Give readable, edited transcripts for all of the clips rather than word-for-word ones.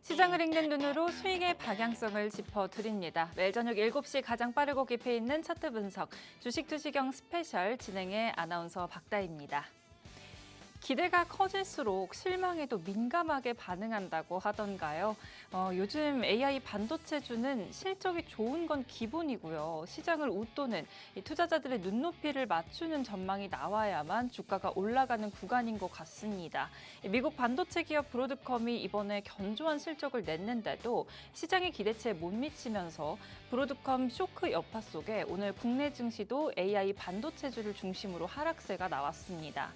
시장을 읽는 눈으로 수익의 방향성을 짚어드립니다. 매일 저녁 7시 가장 빠르고 깊이 있는 차트 분석, 주식 투시경 스페셜 진행의 아나운서 박다희입니다. 기대가 커질수록 실망에도 민감하게 반응한다고 하던가요? 요즘 AI 반도체주는 실적이 좋은 건 기본이고요. 시장을 웃도는 투자자들의 눈높이를 맞추는 전망이 나와야만 주가가 올라가는 구간인 것 같습니다. 미국 반도체 기업 브로드컴이 이번에 견조한 실적을 냈는데도 시장의 기대치에 못 미치면서 브로드컴 쇼크 여파 속에 오늘 국내 증시도 AI 반도체주를 중심으로 하락세가 나왔습니다.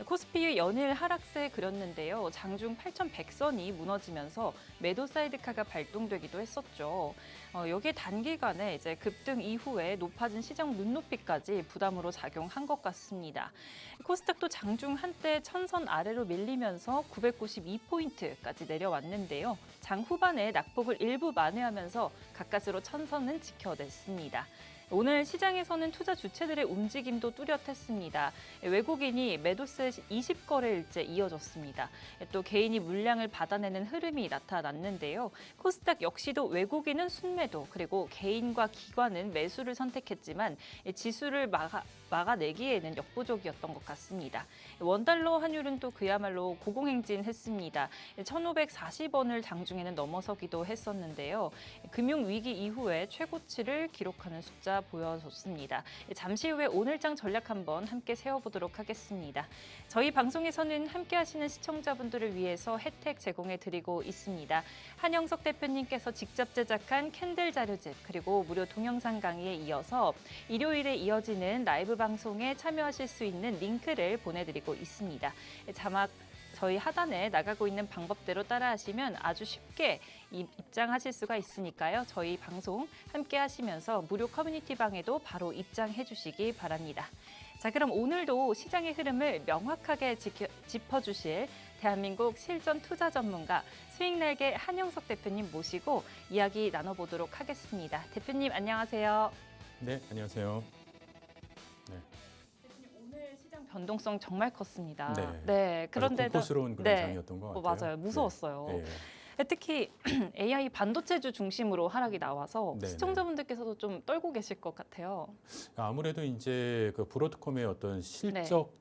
코스피 연일 하락세 그렸는데요. 장중 8,100선이 무너지면서 매도 사이드카가 발동되기도 했었죠. 여기에 단기간에 이제 급등 이후에 높아진 시장 눈높이까지 부담으로 작용한 것 같습니다. 코스닥도 장중 한때 1,000선 아래로 밀리면서 992포인트까지 내려왔는데요. 장 후반에 낙폭을 일부 만회하면서 가까스로 1,000선은 지켜냈습니다. 오늘 시장에서는 투자 주체들의 움직임도 뚜렷했습니다. 외국인이 매도세 20거래일째 이어졌습니다. 또 개인이 물량을 받아내는 흐름이 나타났는데요. 코스닥 역시도 외국인은 순매도 그리고 개인과 기관은 매수를 선택했지만 지수를 막아내기에는 역부족이었던 것 같습니다. 원달러 환율은 또 그야말로 고공행진했습니다. 1,540원을 장중에는 넘어서기도 했었는데요. 금융위기 이후에 최고치를 기록하는 숫자 보여줬습니다. 잠시 후에 오늘장 전략 한번 함께 세워보도록 하겠습니다. 저희 방송에서는 함께 하시는 시청자분들을 위해서 혜택 제공해 드리고 있습니다. 한영석 대표님께서 직접 제작한 캔들 자료집 그리고 무료 동영상 강의에 이어서 일요일에 이어지는 라이브 방송에 참여하실 수 있는 링크를 보내드리고 있습니다. 자막 저희 하단에 나가고 있는 방법대로 따라하시면 아주 쉽게 입장하실 수가 있으니까요. 저희 방송 함께 하시면서 무료 커뮤니티 방에도 바로 입장해 주시기 바랍니다. 자, 그럼 오늘도 시장의 흐름을 명확하게 짚어주실 대한민국 실전 투자 전문가 수익날개 한영석 대표님 모시고 이야기 나눠보도록 하겠습니다. 대표님 안녕하세요. 네, 안녕하세요. 네. 오늘 시장 변동성 정말 컸습니다. 네. 그런데도 공포스러운 그런 장이었던 것 같아요. 맞아요. 무서웠어요. 네. 특히 AI 반도체주 중심으로 하락이 나와서 네네. 시청자분들께서도 좀 떨고 계실 것 같아요. 아무래도 이제 그 브로드컴의 어떤 실적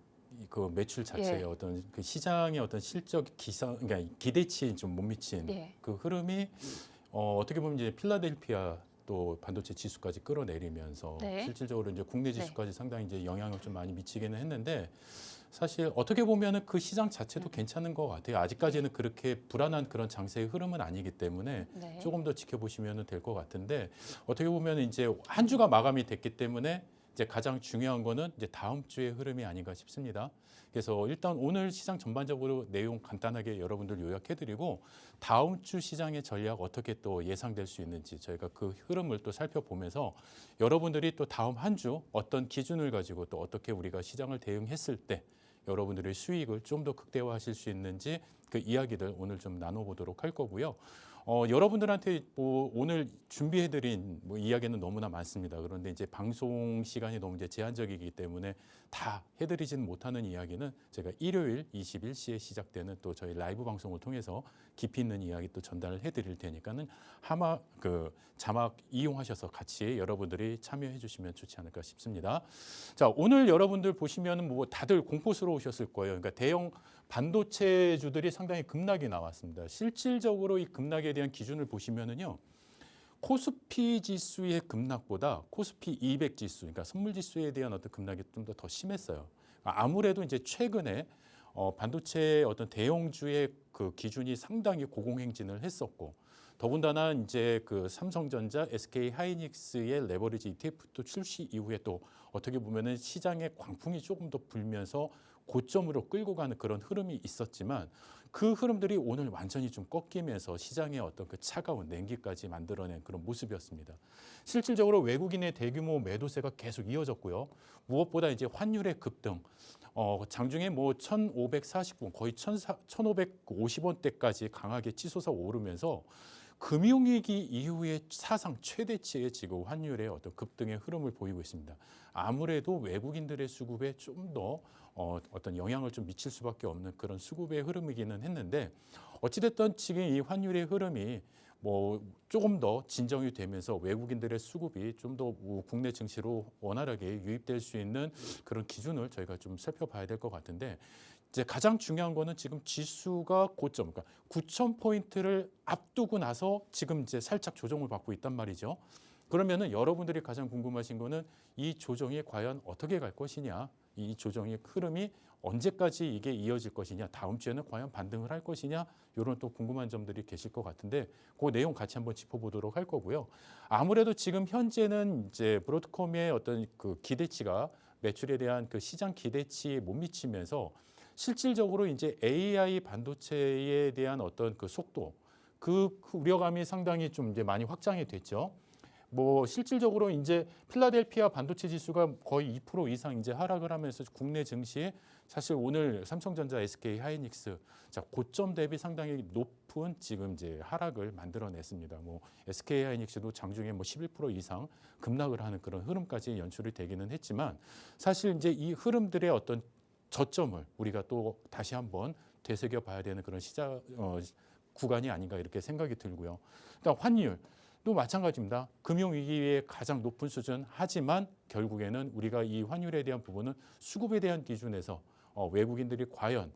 그 매출 자체의 어떤 그 시장의 어떤 실적 그러니까 기대치에 좀 못 미친 그 흐름이 어떻게 보면 이제 필라델피아 또 반도체 지수까지 끌어내리면서 실질적으로 이제 국내 지수까지 상당히 이제 영향을 좀 많이 미치기는 했는데 사실 어떻게 보면은 그 시장 자체도 괜찮은 것 같아요. 아직까지는 그렇게 불안한 그런 장세의 흐름은 아니기 때문에 조금 더 지켜보시면 될 것 같은데 어떻게 보면 이제 한 주가 마감이 됐기 때문에 이제 가장 중요한 거는 이제 다음 주의 흐름이 아닌가 싶습니다. 그래서 일단 오늘 시장 전반적으로 내용 간단하게 여러분들 요약해드리고 다음 주 시장의 전략 어떻게 또 예상될 수 있는지 저희가 그 흐름을 또 살펴보면서 여러분들이 또 다음 한 주 어떤 기준을 가지고 또 어떻게 우리가 시장을 대응했을 때 여러분들의 수익을 좀 더 극대화하실 수 있는지 그 이야기들 오늘 좀 나눠보도록 할 거고요. 여러분들한테 뭐 오늘 준비해드린 뭐 이야기는 너무나 많습니다. 그런데 이제 방송 시간이 너무 이제 제한적이기 때문에 다 해드리지는 못하는 이야기는 제가 일요일 21시에 시작되는 또 저희 라이브 방송을 통해서 깊이 있는 이야기 또 전달을 해드릴 테니까는 아마 그 자막 이용하셔서 같이 여러분들이 참여해 주시면 좋지 않을까 싶습니다. 자, 오늘 여러분들 보시면은 뭐 다들 공포스러우셨을 거예요. 그러니까 대형 반도체주들이 상당히 급락이 나왔습니다. 실질적으로 이 급락에 대한 기준을 보시면은요. 코스피 지수의 급락보다 코스피 200 지수, 그러니까 선물 지수에 대한 어떤 급락이 좀 더 심했어요. 아무래도 이제 최근에 반도체 어떤 대형주의 그 기준이 상당히 고공행진을 했었고 더군다나 이제 그 삼성전자, SK 하이닉스의 레버리지 ETF도 출시 이후에 또 어떻게 보면은 시장의 광풍이 조금 더 불면서 고점으로 끌고 가는 그런 흐름이 있었지만 그 흐름들이 오늘 완전히 좀 꺾이면서 시장의 어떤 그 차가운 냉기까지 만들어낸 그런 모습이었습니다. 실질적으로 외국인의 대규모 매도세가 계속 이어졌고요. 무엇보다 이제 환율의 급등, 장중에 뭐 1,540원, 거의 1,550원대까지 강하게 치솟아 오르면서 금융위기 이후에 사상 최대치의 지금 환율의 어떤 급등의 흐름을 보이고 있습니다. 아무래도 외국인들의 수급에 좀 더 어떤 영향을 좀 미칠 수밖에 없는 그런 수급의 흐름이기는 했는데 어찌됐든 지금 이 환율의 흐름이 뭐 조금 더 진정이 되면서 외국인들의 수급이 좀 더 국내 증시로 원활하게 유입될 수 있는 그런 기준을 저희가 좀 살펴봐야 될 것 같은데 이제 가장 중요한 거는 지금 지수가 고점, 그러니까 9,000포인트를 앞두고 나서 지금 이제 살짝 조정을 받고 있단 말이죠. 그러면은 여러분들이 가장 궁금하신 거는 이 조정이 과연 어떻게 갈 것이냐, 이 조정의 흐름이 언제까지 이게 이어질 것이냐, 다음 주에는 과연 반등을 할 것이냐, 이런 또 궁금한 점들이 계실 것 같은데 그 내용 같이 한번 짚어보도록 할 거고요. 아무래도 지금 현재는 이제 브로드콤의 어떤 그 기대치가 매출에 대한 그 시장 기대치에 못 미치면서 실질적으로 이제 AI 반도체에 대한 어떤 그 속도, 그 우려감이 상당히 좀 이제 많이 확장이 됐죠. 뭐 실질적으로 이제 필라델피아 반도체 지수가 거의 2% 이상 이제 하락을 하면서 국내 증시에 사실 오늘 삼성전자, SK 하이닉스 자 고점 대비 상당히 높은 지금 이제 하락을 만들어냈습니다. 뭐 SK 하이닉스도 장중에 뭐 11% 이상 급락을 하는 그런 흐름까지 연출이 되기는 했지만 사실 이제 이 흐름들의 어떤 저점을 우리가 또 다시 한번 되새겨 봐야 되는 그런 시작 구간이 아닌가 이렇게 생각이 들고요. 일단 환율도 마찬가지입니다. 금융위기의 가장 높은 수준 하지만 결국에는 우리가 이 환율에 대한 부분은 수급에 대한 기준에서 외국인들이 과연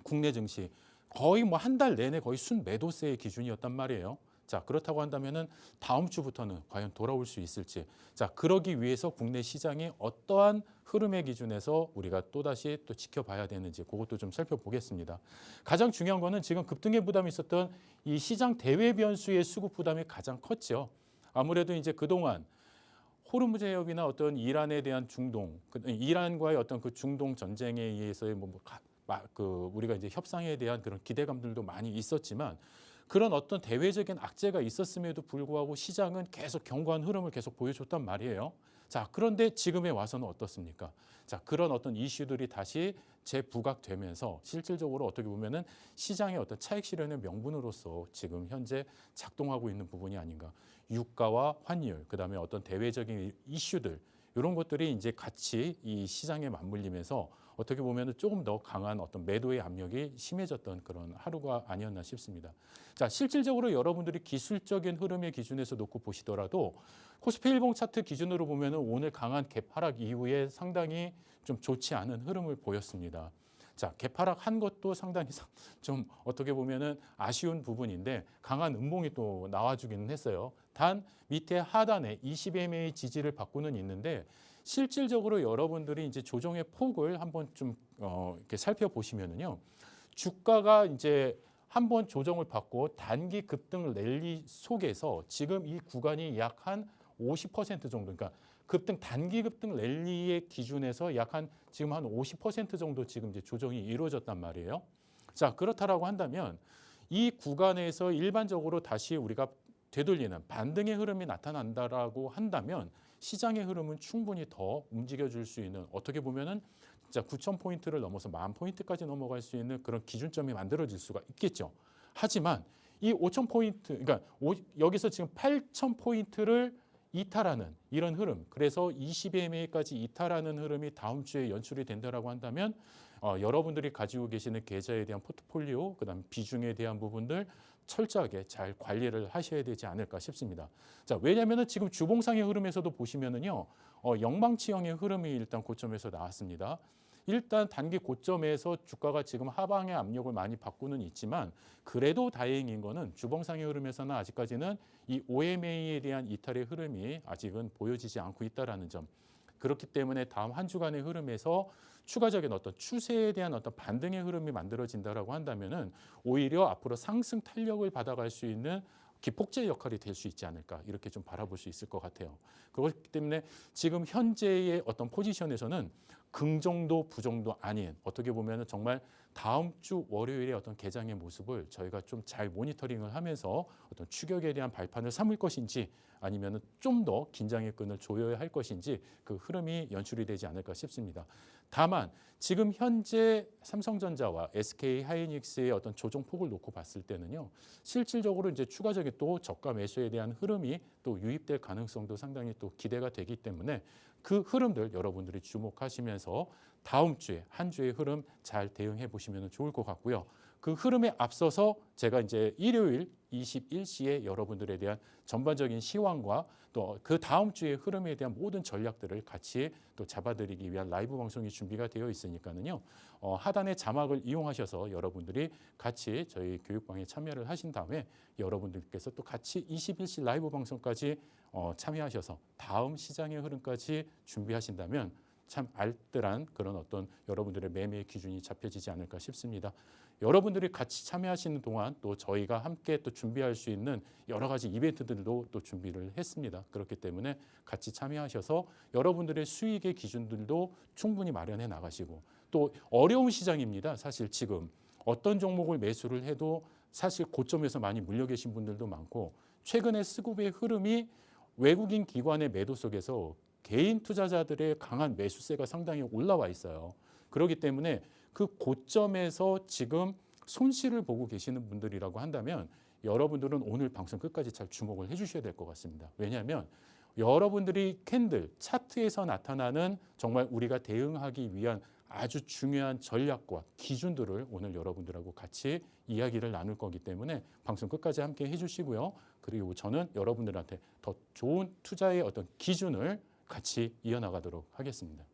국내 증시 거의 뭐 한 달 내내 거의 순매도세의 기준이었단 말이에요. 자, 그렇다고 한다면은 다음 주부터는 과연 돌아올 수 있을지. 자, 그러기 위해서 국내 시장이 어떠한 흐름의 기준에서 우리가 또다시 또 지켜봐야 되는지 그것도 좀 살펴보겠습니다. 가장 중요한 거는 지금 급등의 부담이 있었던 이 시장 대외 변수의 수급 부담이 가장 컸죠. 아무래도 이제 그동안 호르무즈 해협이나 어떤 이란에 대한 중동, 이란과의 어떤 그 중동 전쟁에 의해서의 우리가 이제 협상에 대한 그런 기대감들도 많이 있었지만 그런 어떤 대외적인 악재가 있었음에도 불구하고 시장은 계속 견고한 흐름을 계속 보여줬단 말이에요. 자, 그런데 지금에 와서는 어떻습니까? 자, 그런 어떤 이슈들이 다시 재부각되면서 실질적으로 어떻게 보면은 시장의 어떤 차익 실현의 명분으로서 지금 현재 작동하고 있는 부분이 아닌가. 유가와 환율, 그다음에 어떤 대외적인 이슈들 이런 것들이 이제 같이 이 시장에 맞물리면서 어떻게 보면 조금 더 강한 어떤 매도의 압력이 심해졌던 그런 하루가 아니었나 싶습니다. 자, 실질적으로 여러분들이 기술적인 흐름의 기준에서 놓고 보시더라도 코스피 일봉 차트 기준으로 보면 오늘 강한 갭 하락 이후에 상당히 좀 좋지 않은 흐름을 보였습니다. 자, 개파락한 것도 상당히 좀 어떻게 보면은 아쉬운 부분인데 강한 음봉이 또 나와주기는 했어요. 단 밑에 하단에 20MA 지지를 받고는 있는데 실질적으로 여러분들이 이제 조정의 폭을 한번 좀 이렇게 살펴보시면은요. 주가가 이제 한번 조정을 받고 단기 급등 랠리 속에서 지금 이 구간이 약 한 50% 정도, 그러니까 단기 급등 랠리의 기준에서 약 한 지금 한 50% 정도 지금 이제 조정이 이루어졌단 말이에요. 자, 그렇다라고 한다면 이 구간에서 일반적으로 다시 우리가 되돌리는 반등의 흐름이 나타난다라고 한다면 시장의 흐름은 충분히 더 움직여줄 수 있는 어떻게 보면은 진짜 9,000포인트를 넘어서 10,000포인트까지 넘어갈 수 있는 그런 기준점이 만들어질 수가 있겠죠. 하지만 이 5,000포인트, 그러니까 여기서 지금 8,000포인트를 이탈하는 이런 흐름, 그래서 20MA까지 이탈하는 흐름이 다음 주에 연출이 된다라고 한다면 여러분들이 가지고 계시는 계좌에 대한 포트폴리오, 그다음 비중에 대한 부분들 철저하게 잘 관리를 하셔야 되지 않을까 싶습니다. 자, 왜냐하면 지금 주봉상의 흐름에서도 보시면은요, 영망치형의 흐름이 일단 고점에서 나왔습니다. 일단 단기 고점에서 주가가 지금 하방의 압력을 많이 받고는 있지만 그래도 다행인 거는 주봉상의 흐름에서는 아직까지는 이 OMA에 대한 이탈의 흐름이 아직은 보여지지 않고 있다라는 점. 그렇기 때문에 다음 한 주간의 흐름에서 추가적인 어떤 추세에 대한 어떤 반등의 흐름이 만들어진다라고 한다면은 오히려 앞으로 상승 탄력을 받아갈 수 있는 기폭제 역할이 될 수 있지 않을까 이렇게 좀 바라볼 수 있을 것 같아요. 그렇기 때문에 지금 현재의 어떤 포지션에서는 긍정도 부정도 아닌 어떻게 보면 정말 다음 주 월요일에 어떤 개장의 모습을 저희가 좀 잘 모니터링을 하면서 어떤 추격에 대한 발판을 삼을 것인지 아니면 좀 더 긴장의 끈을 조여야 할 것인지 그 흐름이 연출이 되지 않을까 싶습니다. 다만 지금 현재 삼성전자와 SK 하이닉스의 어떤 조정폭을 놓고 봤을 때는요. 실질적으로 이제 추가적인 또 저가 매수에 대한 흐름이 또 유입될 가능성도 상당히 또 기대가 되기 때문에 그 흐름들 여러분들이 주목하시면서 다음 주에 한 주의 흐름 잘 대응해 보시면 좋을 것 같고요. 그 흐름에 앞서서 제가 이제 일요일 21시에 여러분들에 대한 전반적인 시황과 또 그 다음 주의 흐름에 대한 모든 전략들을 같이 또 잡아드리기 위한 라이브 방송이 준비가 되어 있으니까는요. 하단의 자막을 이용하셔서 여러분들이 같이 저희 교육방에 참여를 하신 다음에 여러분들께서 또 같이 21시 라이브 방송까지 참여하셔서 다음 시장의 흐름까지 준비하신다면 참 알뜰한 그런 어떤 여러분들의 매매 기준이 잡혀지지 않을까 싶습니다. 여러분들이 같이 참여하시는 동안 또 저희가 함께 또 준비할 수 있는 여러 가지 이벤트들도 또 준비를 했습니다. 그렇기 때문에 같이 참여하셔서 여러분들의 수익의 기준들도 충분히 마련해 나가시고 또 어려운 시장입니다. 사실 지금 어떤 종목을 매수를 해도 사실 고점에서 많이 물려 계신 분들도 많고 최근에 스굽의 흐름이 외국인 기관의 매도 속에서 개인 투자자들의 강한 매수세가 상당히 올라와 있어요. 그렇기 때문에 그 고점에서 지금 손실을 보고 계시는 분들이라고 한다면 여러분들은 오늘 방송 끝까지 잘 주목을 해주셔야 될 것 같습니다. 왜냐하면 여러분들이 캔들, 차트에서 나타나는 정말 우리가 대응하기 위한 아주 중요한 전략과 기준들을 오늘 여러분들하고 같이 이야기를 나눌 거기 때문에 방송 끝까지 함께 해주시고요. 그리고 저는 여러분들한테 더 좋은 투자의 어떤 기준을 같이 이어나가도록 하겠습니다.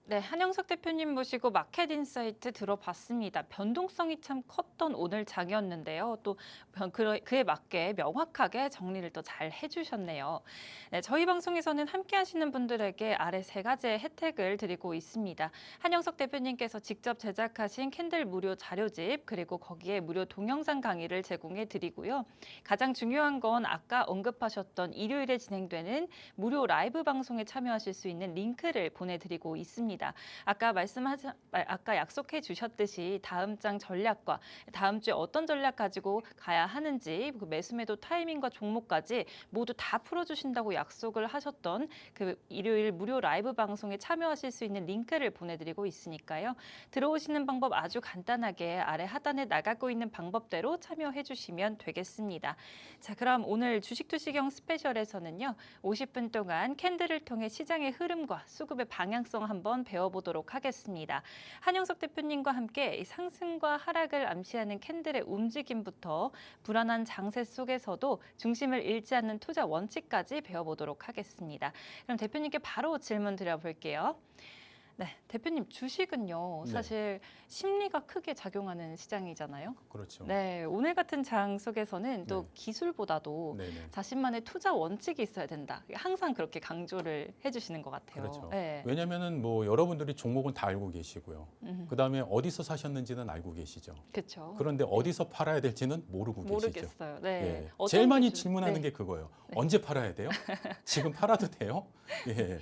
네, 한영석 대표님 모시고 마켓인사이트 들어봤습니다. 변동성이 참 컸던 오늘 장이었는데요. 또 그에 맞게 명확하게 정리를 또 잘 해주셨네요. 네, 저희 방송에서는 함께 하시는 분들에게 아래 3가지의 혜택을 드리고 있습니다. 한영석 대표님께서 직접 제작하신 캔들 무료 자료집 그리고 거기에 무료 동영상 강의를 제공해 드리고요. 가장 중요한 건 아까 언급하셨던 일요일에 진행되는 무료 라이브 방송에 참여하실 수 있는 링크를 보내드리고 있습니다. 아까 약속해 주셨듯이 다음 장 전략과 다음 주에 어떤 전략 가지고 가야 하는지 그 매수매도 타이밍과 종목까지 모두 다 풀어주신다고 약속을 하셨던 그 일요일 무료 라이브 방송에 참여하실 수 있는 링크를 보내드리고 있으니까요. 들어오시는 방법 아주 간단하게 아래 하단에 나가고 있는 방법대로 참여해 주시면 되겠습니다. 자, 그럼 오늘 주식투시경 스페셜에서는요. 50분 동안 캔들을 통해 시장의 흐름과 수급의 방향성 한번 배워보도록 하겠습니다. 한영석 대표님과 함께 상승과 하락을 암시하는 캔들의 움직임부터 불안한 장세 속에서도 중심을 잃지 않는 투자 원칙까지 배워보도록 하겠습니다. 그럼 대표님께 바로 질문 드려볼게요. 네, 대표님 주식은요 사실 심리가 크게 작용하는 시장이잖아요. 그렇죠. 네, 오늘 같은 장 속에서는 또 기술보다도 자신만의 투자 원칙이 있어야 된다. 항상 그렇게 강조를 해주시는 것 같아요. 그렇죠. 네. 왜냐하면은 뭐 여러분들이 종목은 다 알고 계시고요. 그 다음에 어디서 사셨는지는 알고 계시죠. 그렇죠. 그런데 어디서 팔아야 될지는 모르고 계시죠. 모르겠어요. 네. 예. 제일 많이 질문하는 게 그거예요. 언제 팔아야 돼요? 지금 팔아도 돼요? 예.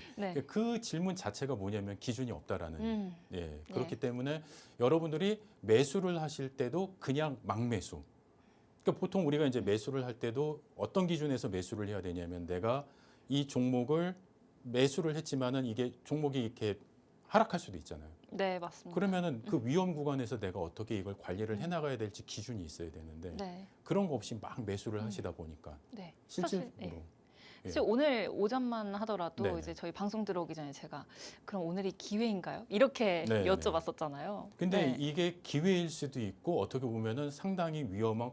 그 질문 자체가 뭐냐면 기준이 없다라는. 예. 그렇기 때문에 여러분들이 매수를 하실 때도 그냥 막매수. 그러니까 보통 우리가 이제 매수를 할 때도 어떤 기준에서 매수를 해야 되냐면 내가 이 종목을 매수를 했지만은 이게 종목이 이렇게 하락할 수도 있잖아요. 네, 맞습니다. 그러면은 그 위험 구간에서 내가 어떻게 이걸 관리를 해나가야 될지 기준이 있어야 되는데 그런 거 없이 막 매수를 하시다 보니까 실질적으로. 사실 오늘 오전만 하더라도 이제 저희 방송 들어오기 전에 제가 그럼 오늘이 기회인가요? 이렇게 여쭤봤었잖아요. 근데 이게 기회일 수도 있고 어떻게 보면은 상당히 위험한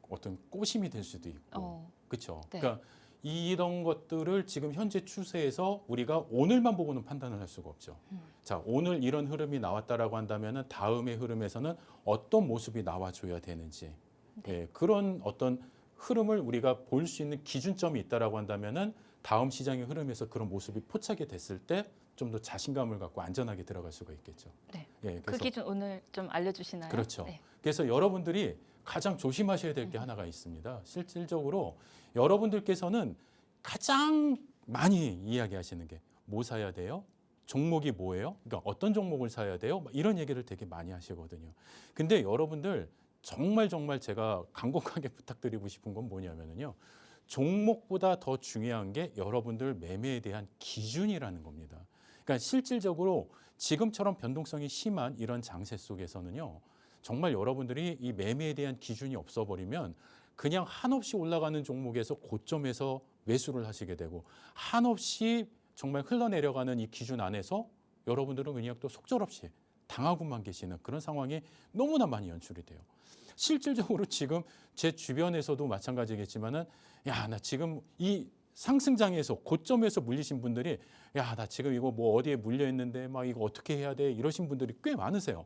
어떤 꼬심이 될 수도 있고, 그렇죠. 그러니까 이런 것들을 지금 현재 추세에서 우리가 오늘만 보고는 판단을 할 수가 없죠. 자, 오늘 이런 흐름이 나왔다라고 한다면은 다음의 흐름에서는 어떤 모습이 나와줘야 되는지, 그런 어떤 흐름을 우리가 볼 수 있는 기준점이 있다라고 한다면은 다음 시장의 흐름에서 그런 모습이 포착이 됐을 때 좀 더 자신감을 갖고 안전하게 들어갈 수가 있겠죠. 네. 그래서 그 기준 오늘 좀 알려주시나요? 그렇죠. 그래서 여러분들이 가장 조심하셔야 될 게 하나가 있습니다. 실질적으로 여러분들께서는 가장 많이 이야기하시는 게 뭐 사야 돼요? 종목이 뭐예요? 그러니까 어떤 종목을 사야 돼요? 이런 얘기를 되게 많이 하시거든요. 근데 여러분들 정말 제가 간곡하게 부탁드리고 싶은 건 뭐냐면요. 종목보다 더 중요한 게 여러분들 매매에 대한 기준이라는 겁니다. 그러니까 실질적으로 지금처럼 변동성이 심한 이런 장세 속에서는요. 정말 여러분들이 이 매매에 대한 기준이 없어버리면 그냥 한없이 올라가는 종목에서 고점에서 매수를 하시게 되고 한없이 정말 흘러내려가는 이 기준 안에서 여러분들은 그냥 또 속절없이 당하고만 계시는 그런 상황이 너무나 많이 연출이 돼요. 실질적으로 지금 제 주변에서도 마찬가지겠지만은 야, 나 지금 이 상승장에서 고점에서 물리신 분들이 야, 나 지금 이거 뭐 어디에 물려 있는데 막 이거 어떻게 해야 돼? 이러신 분들이 꽤 많으세요.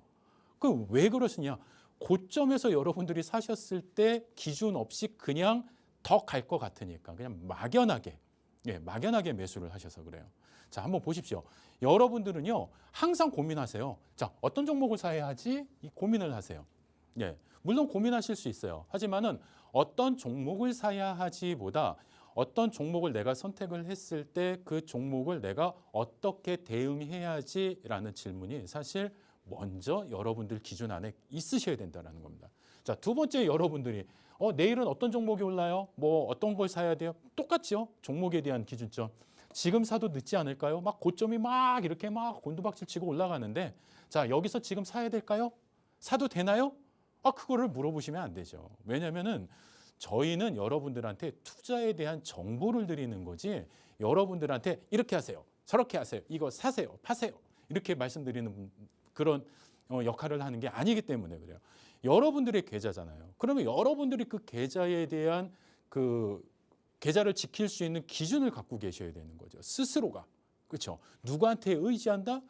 그 왜 그러시냐? 고점에서 여러분들이 사셨을 때 기준 없이 그냥 더 갈 것 같으니까 그냥 막연하게 매수를 하셔서 그래요. 자, 한번 보십시오. 여러분들은요, 항상 고민하세요. 자, 어떤 종목을 사야 하지? 이 고민을 하세요. 예, 물론 고민하실 수 있어요. 하지만은 어떤 종목을 사야 하지보다 어떤 종목을 내가 선택을 했을 때 그 종목을 내가 어떻게 대응해야지라는 질문이 사실 먼저 여러분들 기준 안에 있으셔야 된다는 겁니다. 자, 두 번째 여러분들이 내일은 어떤 종목이 올라요? 뭐 어떤 걸 사야 돼요? 똑같죠. 종목에 대한 기준점. 지금 사도 늦지 않을까요? 막 고점이 막 이렇게 막 곤두박질 치고 올라가는데 자, 여기서 지금 사야 될까요? 사도 되나요? 그거를 물어보시면 안 되죠. 왜냐면은 저희는 여러분들한테 투자에 대한 정보를 드리는 거지 여러분들한테 이렇게 하세요. 저렇게 하세요. 이거 사세요. 파세요. 이렇게 말씀드리는 그런 역할을 하는 게 아니기 때문에 그래요. 여러분들의 계좌잖아요. 그러면 여러분들이 그 계좌에 대한 그 계좌를 지킬 수 있는 기준을 갖고 계셔야 되는 거죠. 스스로가. 그렇죠? 누구한테 의지한다?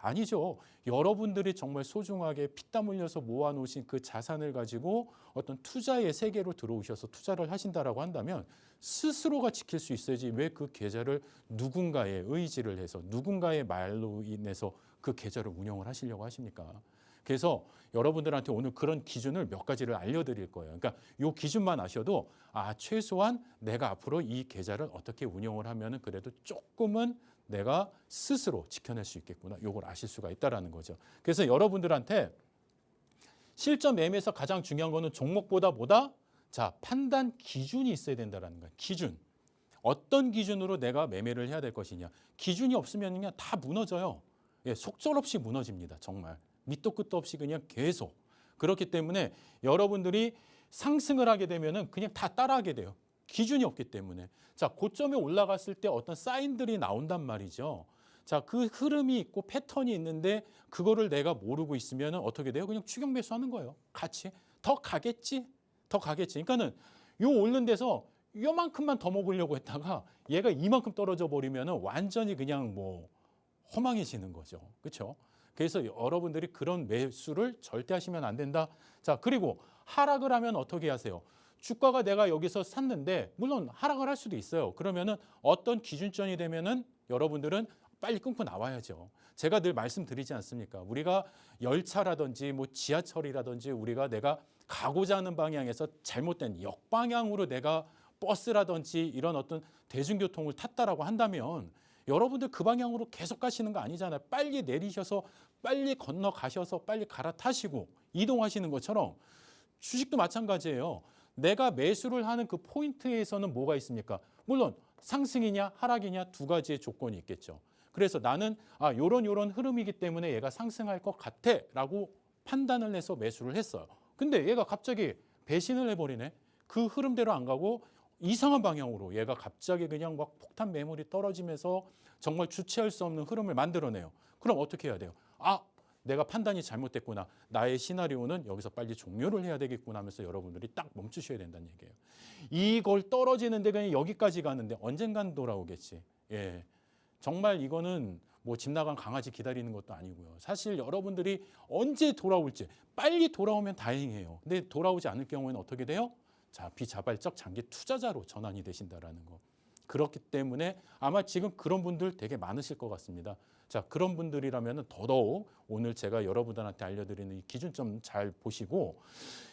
아니죠. 여러분들이 정말 소중하게 피땀 흘려서 모아놓으신 그 자산을 가지고 어떤 투자의 세계로 들어오셔서 투자를 하신다라고 한다면 스스로가 지킬 수 있어야지 왜 그 계좌를 누군가의 의지를 해서 누군가의 말로 인해서 그 계좌를 운영을 하시려고 하십니까? 그래서 여러분들한테 오늘 그런 기준을 몇 가지를 알려드릴 거예요. 그러니까 이 기준만 아셔도 최소한 내가 앞으로 이 계좌를 어떻게 운영을 하면은 그래도 조금은 내가 스스로 지켜낼 수 있겠구나. 이걸 아실 수가 있다라는 거죠. 그래서 여러분들한테 실전 매매에서 가장 중요한 거는 종목보다 자, 판단 기준이 있어야 된다라는 거예요. 기준. 어떤 기준으로 내가 매매를 해야 될 것이냐. 기준이 없으면 그냥 다 무너져요. 속절없이 무너집니다. 정말. 밑도 끝도 없이 그냥 계속. 그렇기 때문에 여러분들이 상승을 하게 되면은 그냥 다 따라하게 돼요. 기준이 없기 때문에. 자, 고점에 올라갔을 때 어떤 사인들이 나온단 말이죠. 자, 그 흐름이 있고 패턴이 있는데 그거를 내가 모르고 있으면 어떻게 돼요? 그냥 추격 매수하는 거예요. 같이. 더 가겠지? 그러니까는 요 오른 데서 요만큼만 더 먹으려고 했다가 얘가 이만큼 떨어져 버리면 완전히 그냥 뭐 허망해지는 거죠. 그렇죠? 그래서 여러분들이 그런 매수를 절대 하시면 안 된다. 자, 그리고 하락을 하면 어떻게 하세요? 주가가 내가 여기서 샀는데 물론 하락을 할 수도 있어요. 그러면은 어떤 기준점이 되면은 여러분들은 빨리 끊고 나와야죠. 제가 늘 말씀드리지 않습니까? 우리가 열차라든지 뭐 지하철이라든지 우리가 내가 가고자 하는 방향에서 잘못된 역방향으로 내가 버스라든지 이런 어떤 대중교통을 탔다라고 한다면 여러분들 그 방향으로 계속 가시는 거 아니잖아요. 빨리 내리셔서 빨리 건너가셔서 빨리 갈아타시고 이동하시는 것처럼 주식도 마찬가지예요. 내가 매수를 하는 그 포인트에서는 뭐가 있습니까? 물론 상승이냐 하락이냐 두 가지의 조건이 있겠죠. 그래서 나는 요런 흐름이기 때문에 얘가 상승할 것 같아라고 판단을 해서 매수를 했어요. 근데 얘가 갑자기 배신을 해버리네. 그 흐름대로 안 가고 이상한 방향으로 얘가 갑자기 그냥 막 폭탄 매물이 떨어지면서 정말 주체할 수 없는 흐름을 만들어내요. 그럼 어떻게 해야 돼요? 내가 판단이 잘못됐구나. 나의 시나리오는 여기서 빨리 종료를 해야 되겠구나 하면서 여러분들이 딱 멈추셔야 된다는 얘기예요. 이걸 떨어지는데 그냥 여기까지 가는데 언젠간 돌아오겠지. 예, 정말 이거는 뭐 집 나간 강아지 기다리는 것도 아니고요. 사실 여러분들이 언제 돌아올지 빨리 돌아오면 다행이에요. 근데 돌아오지 않을 경우에는 어떻게 돼요? 자, 비자발적 장기 투자자로 전환이 되신다라는 거. 그렇기 때문에 아마 지금 그런 분들 되게 많으실 것 같습니다. 자, 그런 분들이라면 더더욱 오늘 제가 여러분들한테 알려드리는 이 기준점 잘 보시고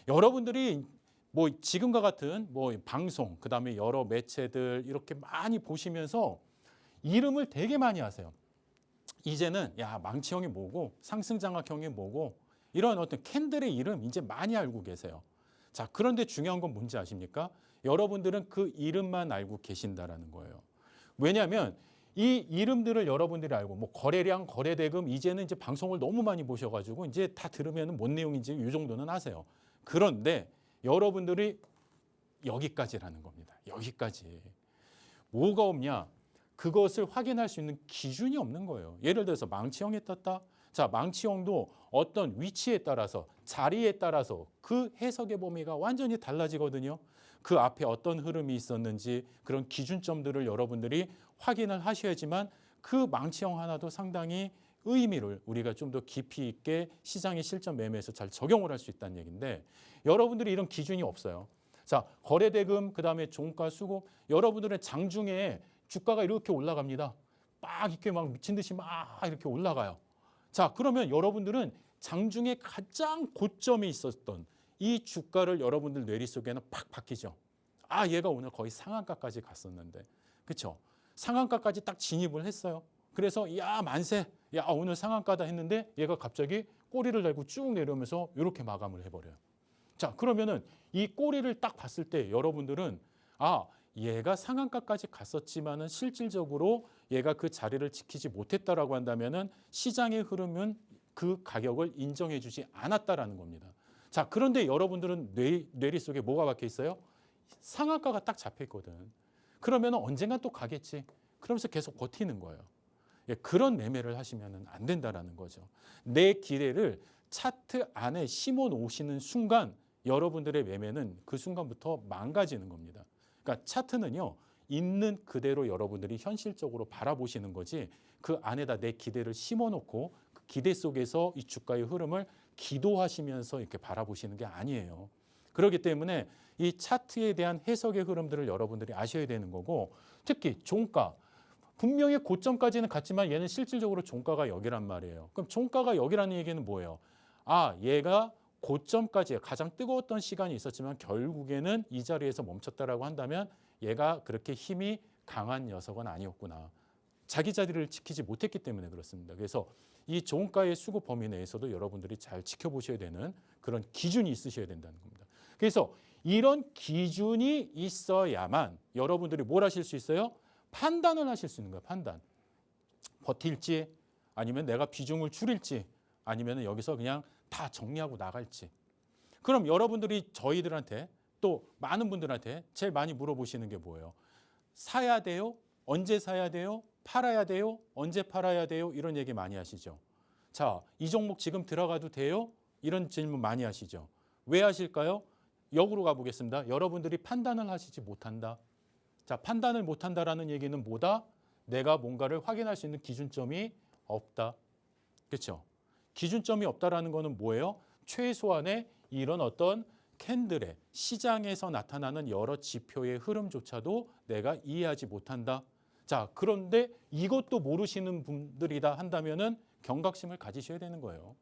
여러분들이 뭐 지금과 같은 뭐 방송 그다음에 여러 매체들 이렇게 많이 보시면서 이름을 되게 많이 하세요. 이제는 망치형이 뭐고 상승장악형이 뭐고 이런 어떤 캔들의 이름 이제 많이 알고 계세요. 자, 그런데 중요한 건 뭔지 아십니까? 여러분들은 그 이름만 알고 계신다라는 거예요. 왜냐하면 이 이름들을 여러분들이 알고 뭐 거래량, 거래대금 이제는 이제 방송을 너무 많이 보셔가지고 이제 다 들으면 뭔 내용인지 이 정도는 아세요. 그런데 여러분들이 여기까지라는 겁니다. 여기까지. 뭐가 없냐? 그것을 확인할 수 있는 기준이 없는 거예요. 예를 들어서 망치형이 떴다. 자, 망치형도 어떤 위치에 따라서 자리에 따라서 그 해석의 범위가 완전히 달라지거든요. 그 앞에 어떤 흐름이 있었는지 그런 기준점들을 여러분들이 확인을 하셔야지만 그 망치형 하나도 상당히 의미를 우리가 좀 더 깊이 있게 시장의 실전 매매에서 잘 적용을 할 수 있다는 얘기인데 여러분들이 이런 기준이 없어요. 자, 거래대금, 그다음에 종가, 수급, 여러분들의 장중에 주가가 이렇게 올라갑니다. 막 이렇게 막 미친 듯이 막 이렇게 올라가요. 자, 그러면 여러분들은 장중에 가장 고점이 있었던 이 주가를 여러분들 뇌리 속에는 팍 박히죠. 아, 얘가 오늘 거의 상한가까지 갔었는데, 그렇죠? 상한가까지 딱 진입을 했어요. 그래서 야, 만세, 야, 오늘 상한가다 했는데 얘가 갑자기 꼬리를 달고 쭉 내려오면서 이렇게 마감을 해버려요. 자, 그러면은 이 꼬리를 딱 봤을 때 여러분들은 아, 얘가 상한가까지 갔었지만은 실질적으로 얘가 그 자리를 지키지 못했다라고 한다면은 시장의 흐름은 그 가격을 인정해주지 않았다라는 겁니다. 자, 그런데 여러분들은 뇌리 속에 뭐가 박혀 있어요? 상한가가 딱 잡혀 있거든. 그러면 언젠가 또 가겠지. 그러면서 계속 버티는 거예요. 예, 그런 매매를 하시면 안 된다라는 거죠. 내 기대를 차트 안에 심어 놓으시는 순간 여러분들의 매매는 그 순간부터 망가지는 겁니다. 그러니까 차트는요, 있는 그대로 여러분들이 현실적으로 바라보시는 거지 그 안에다 내 기대를 심어 놓고 그 기대 속에서 이 주가의 흐름을 기도하시면서 이렇게 바라보시는 게 아니에요. 그렇기 때문에 이 차트에 대한 해석의 흐름들을 여러분들이 아셔야 되는 거고, 특히 종가. 분명히 고점까지는 갔지만 얘는 실질적으로 종가가 여기란 말이에요. 그럼 종가가 여기라는 얘기는 뭐예요? 아, 얘가 고점까지 가장 뜨거웠던 시간이 있었지만 결국에는 이 자리에서 멈췄다라고 한다면 얘가 그렇게 힘이 강한 녀석은 아니었구나. 자기 자리를 지키지 못했기 때문에 그렇습니다. 그래서 이 종가의 수급 범위 내에서도 여러분들이 잘 지켜보셔야 되는 그런 기준이 있으셔야 된다는 겁니다. 그래서 이런 기준이 있어야만 여러분들이 뭘 하실 수 있어요? 판단을 하실 수 있는 거예요. 판단. 버틸지 아니면 내가 비중을 줄일지 아니면 여기서 그냥 다 정리하고 나갈지. 그럼 여러분들이 저희들한테 또 많은 분들한테 제일 많이 물어보시는 게 뭐예요? 사야 돼요? 언제 사야 돼요? 팔아야 돼요? 언제 팔아야 돼요? 이런 얘기 많이 하시죠. 자, 이 종목 지금 들어가도 돼요? 이런 질문 많이 하시죠. 왜 하실까요? 역으로 가보겠습니다. 여러분들이 판단을 하시지 못한다. 자, 판단을 못한다라는 얘기는 뭐다? 내가 뭔가를 확인할 수 있는 기준점이 없다. 그렇죠? 기준점이 없다라는 거는 뭐예요? 최소한의 이런 어떤 캔들의 시장에서 나타나는 여러 지표의 흐름조차도 내가 이해하지 못한다. 자, 그런데 이것도 모르시는 분들이다 한다면은 경각심을 가지셔야 되는 거예요.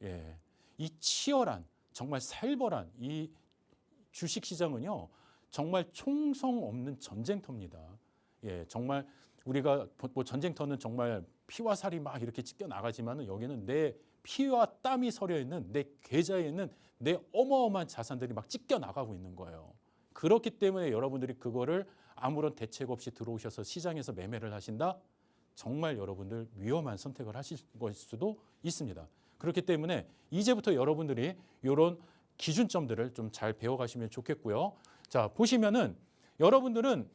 예. 이 치열한, 정말 살벌한 이 주식 시장은요, 정말 총성 없는 전쟁터입니다. 예, 정말 우리가 뭐 전쟁터는 정말 피와 살이 막 이렇게 찢겨 나가지만은 여기는 내 피와 땀이 서려 있는 내 계좌에 있는 내 어마어마한 자산들이 막 찢겨 나가고 있는 거예요. 그렇기 때문에 여러분들이 그거를 아무런 대책 없이 들어오셔서 시장에서 매매를 하신다? 정말 여러분들 위험한 선택을 하실 걸 수도 있습니다. 그렇기 때문에 이제부터 여러분들이 이런 기준점들을 좀 잘 배워가시면 좋겠고요. 자, 보시면은 여러분들은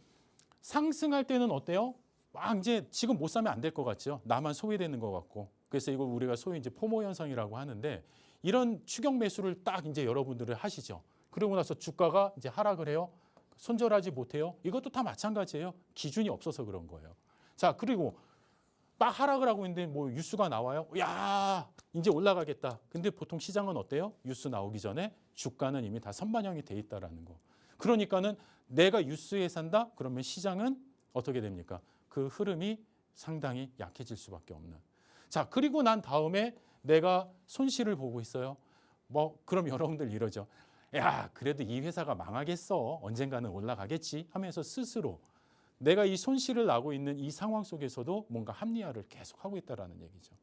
상승할 때는 어때요? 막 이제 지금 못 사면 안 될 것 같죠? 나만 소외되는 것 같고. 그래서 이걸 우리가 소위 이제 포모 현상이라고 하는데 이런 추격 매수를 딱 이제 여러분들을 하시죠. 그러고 나서 주가가 이제 하락을 해요. 손절하지 못해요. 이것도 다 마찬가지예요. 기준이 없어서 그런 거예요. 자, 그리고 막 하락을 하고 있는데 뭐 뉴스가 나와요. 야, 이제 올라가겠다. 근데 보통 시장은 어때요? 뉴스 나오기 전에 주가는 이미 다 선반영이 돼 있다라는 거. 그러니까는 내가 뉴스에 산다? 그러면 시장은 어떻게 됩니까? 그 흐름이 상당히 약해질 수밖에 없는. 자, 그리고 난 다음에 내가 손실을 보고 있어요. 뭐 그럼 여러분들 이러죠. 야, 그래도 이 회사가 망하겠어. 언젠가는 올라가겠지 하면서 스스로 내가 이 손실을 나고 있는 이 상황 속에서도 뭔가 합리화를 계속하고 있다는 얘기죠.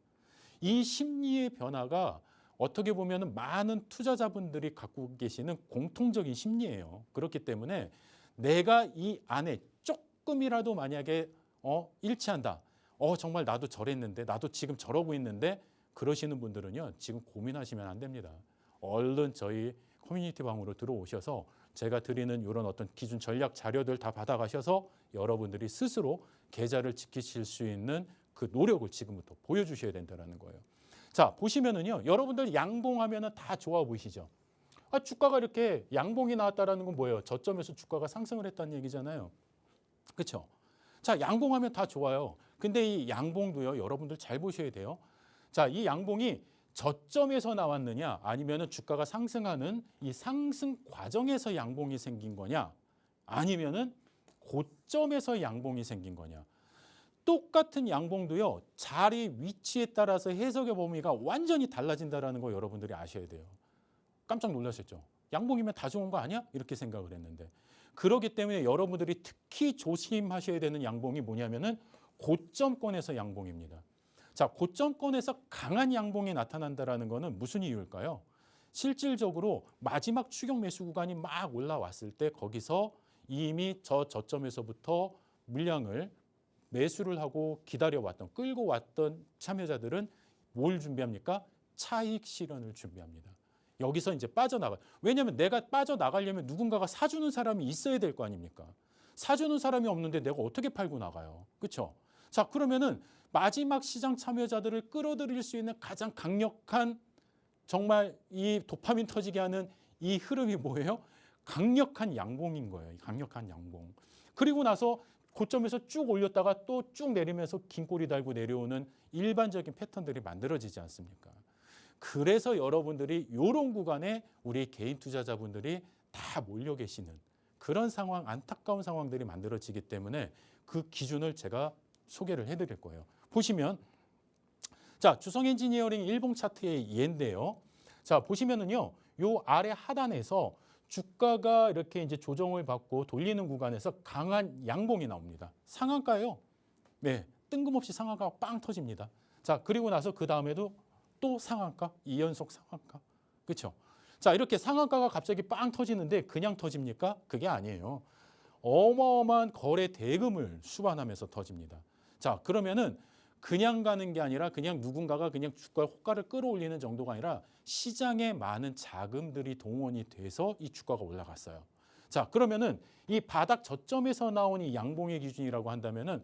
이 심리의 변화가 어떻게 보면 많은 투자자분들이 갖고 계시는 공통적인 심리예요. 그렇기 때문에 내가 이 안에 조금이라도 만약에 일치한다. 정말 나도 저랬는데 나도 지금 저러고 있는데 그러시는 분들은요. 지금 고민하시면 안 됩니다. 얼른 저희 커뮤니티 방으로 들어오셔서 제가 드리는 이런 어떤 기준 전략 자료들 다 받아가셔서 여러분들이 스스로 계좌를 지키실 수 있는 그 노력을 지금부터 보여주셔야 된다는 거예요. 자, 보시면은요. 여러분들 양봉하면은 다 좋아 보이시죠? 주가가 이렇게 양봉이 나왔다라는 건 뭐예요? 저점에서 주가가 상승을 했다는 얘기잖아요. 그렇죠? 자, 양봉하면 다 좋아요. 근데 이 양봉도요. 여러분들 잘 보셔야 돼요. 자, 이 양봉이 저점에서 나왔느냐 아니면은 주가가 상승하는 이 상승 과정에서 양봉이 생긴 거냐 아니면은 고점에서 양봉이 생긴 거냐. 똑같은 양봉도요. 자리 위치에 따라서 해석의 범위가 완전히 달라진다는 거 여러분들이 아셔야 돼요. 깜짝 놀라셨죠? 양봉이면 다 좋은 거 아니야? 이렇게 생각을 했는데. 그렇기 때문에 여러분들이 특히 조심하셔야 되는 양봉이 뭐냐면은 고점권에서 양봉입니다. 자, 고점권에서 강한 양봉이 나타난다는 것은 무슨 이유일까요? 실질적으로 마지막 추격 매수 구간이 막 올라왔을 때 거기서 이미 저점에서부터 물량을 매수를 하고 기다려왔던, 끌고 왔던 참여자들은 뭘 준비합니까? 차익 실현을 준비합니다. 여기서 이제 빠져나가. 왜냐하면 내가 빠져나가려면 누군가가 사주는 사람이 있어야 될 거 아닙니까? 사주는 사람이 없는데 내가 어떻게 팔고 나가요? 그렇죠? 자, 그러면은 마지막 시장 참여자들을 끌어들일 수 있는 가장 강력한 정말 이 도파민 터지게 하는 이 흐름이 뭐예요? 강력한 양봉인 거예요. 강력한 양봉. 그리고 나서 고점에서 쭉 올렸다가 또 쭉 내리면서 긴 꼬리 달고 내려오는 일반적인 패턴들이 만들어지지 않습니까? 그래서 여러분들이 이런 구간에 우리 개인 투자자분들이 다 몰려 계시는 그런 상황, 안타까운 상황들이 만들어지기 때문에 그 기준을 제가 소개를 해드릴 거예요. 보시면 자, 주성 엔지니어링 일봉 차트의 예인데요. 자, 보시면은요. 요 아래 하단에서 주가가 이렇게 이제 조정을 받고 돌리는 구간에서 강한 양봉이 나옵니다. 상한가예요. 네, 뜬금없이 상한가가 빵 터집니다. 자, 그리고 나서 그 다음에도 또 상한가, 2연속 상한가. 그렇죠? 자, 이렇게 상한가가 갑자기 빵 터지는데 그냥 터집니까? 그게 아니에요. 어마어마한 거래 대금을 수반하면서 터집니다. 자, 그러면은 그냥 가는 게 아니라 그냥 누군가가 그냥 주가 호가를 끌어올리는 정도가 아니라 시장에 많은 자금들이 동원이 돼서 이 주가가 올라갔어요. 자, 그러면은 이 바닥 저점에서 나온 이 양봉의 기준이라고 한다면은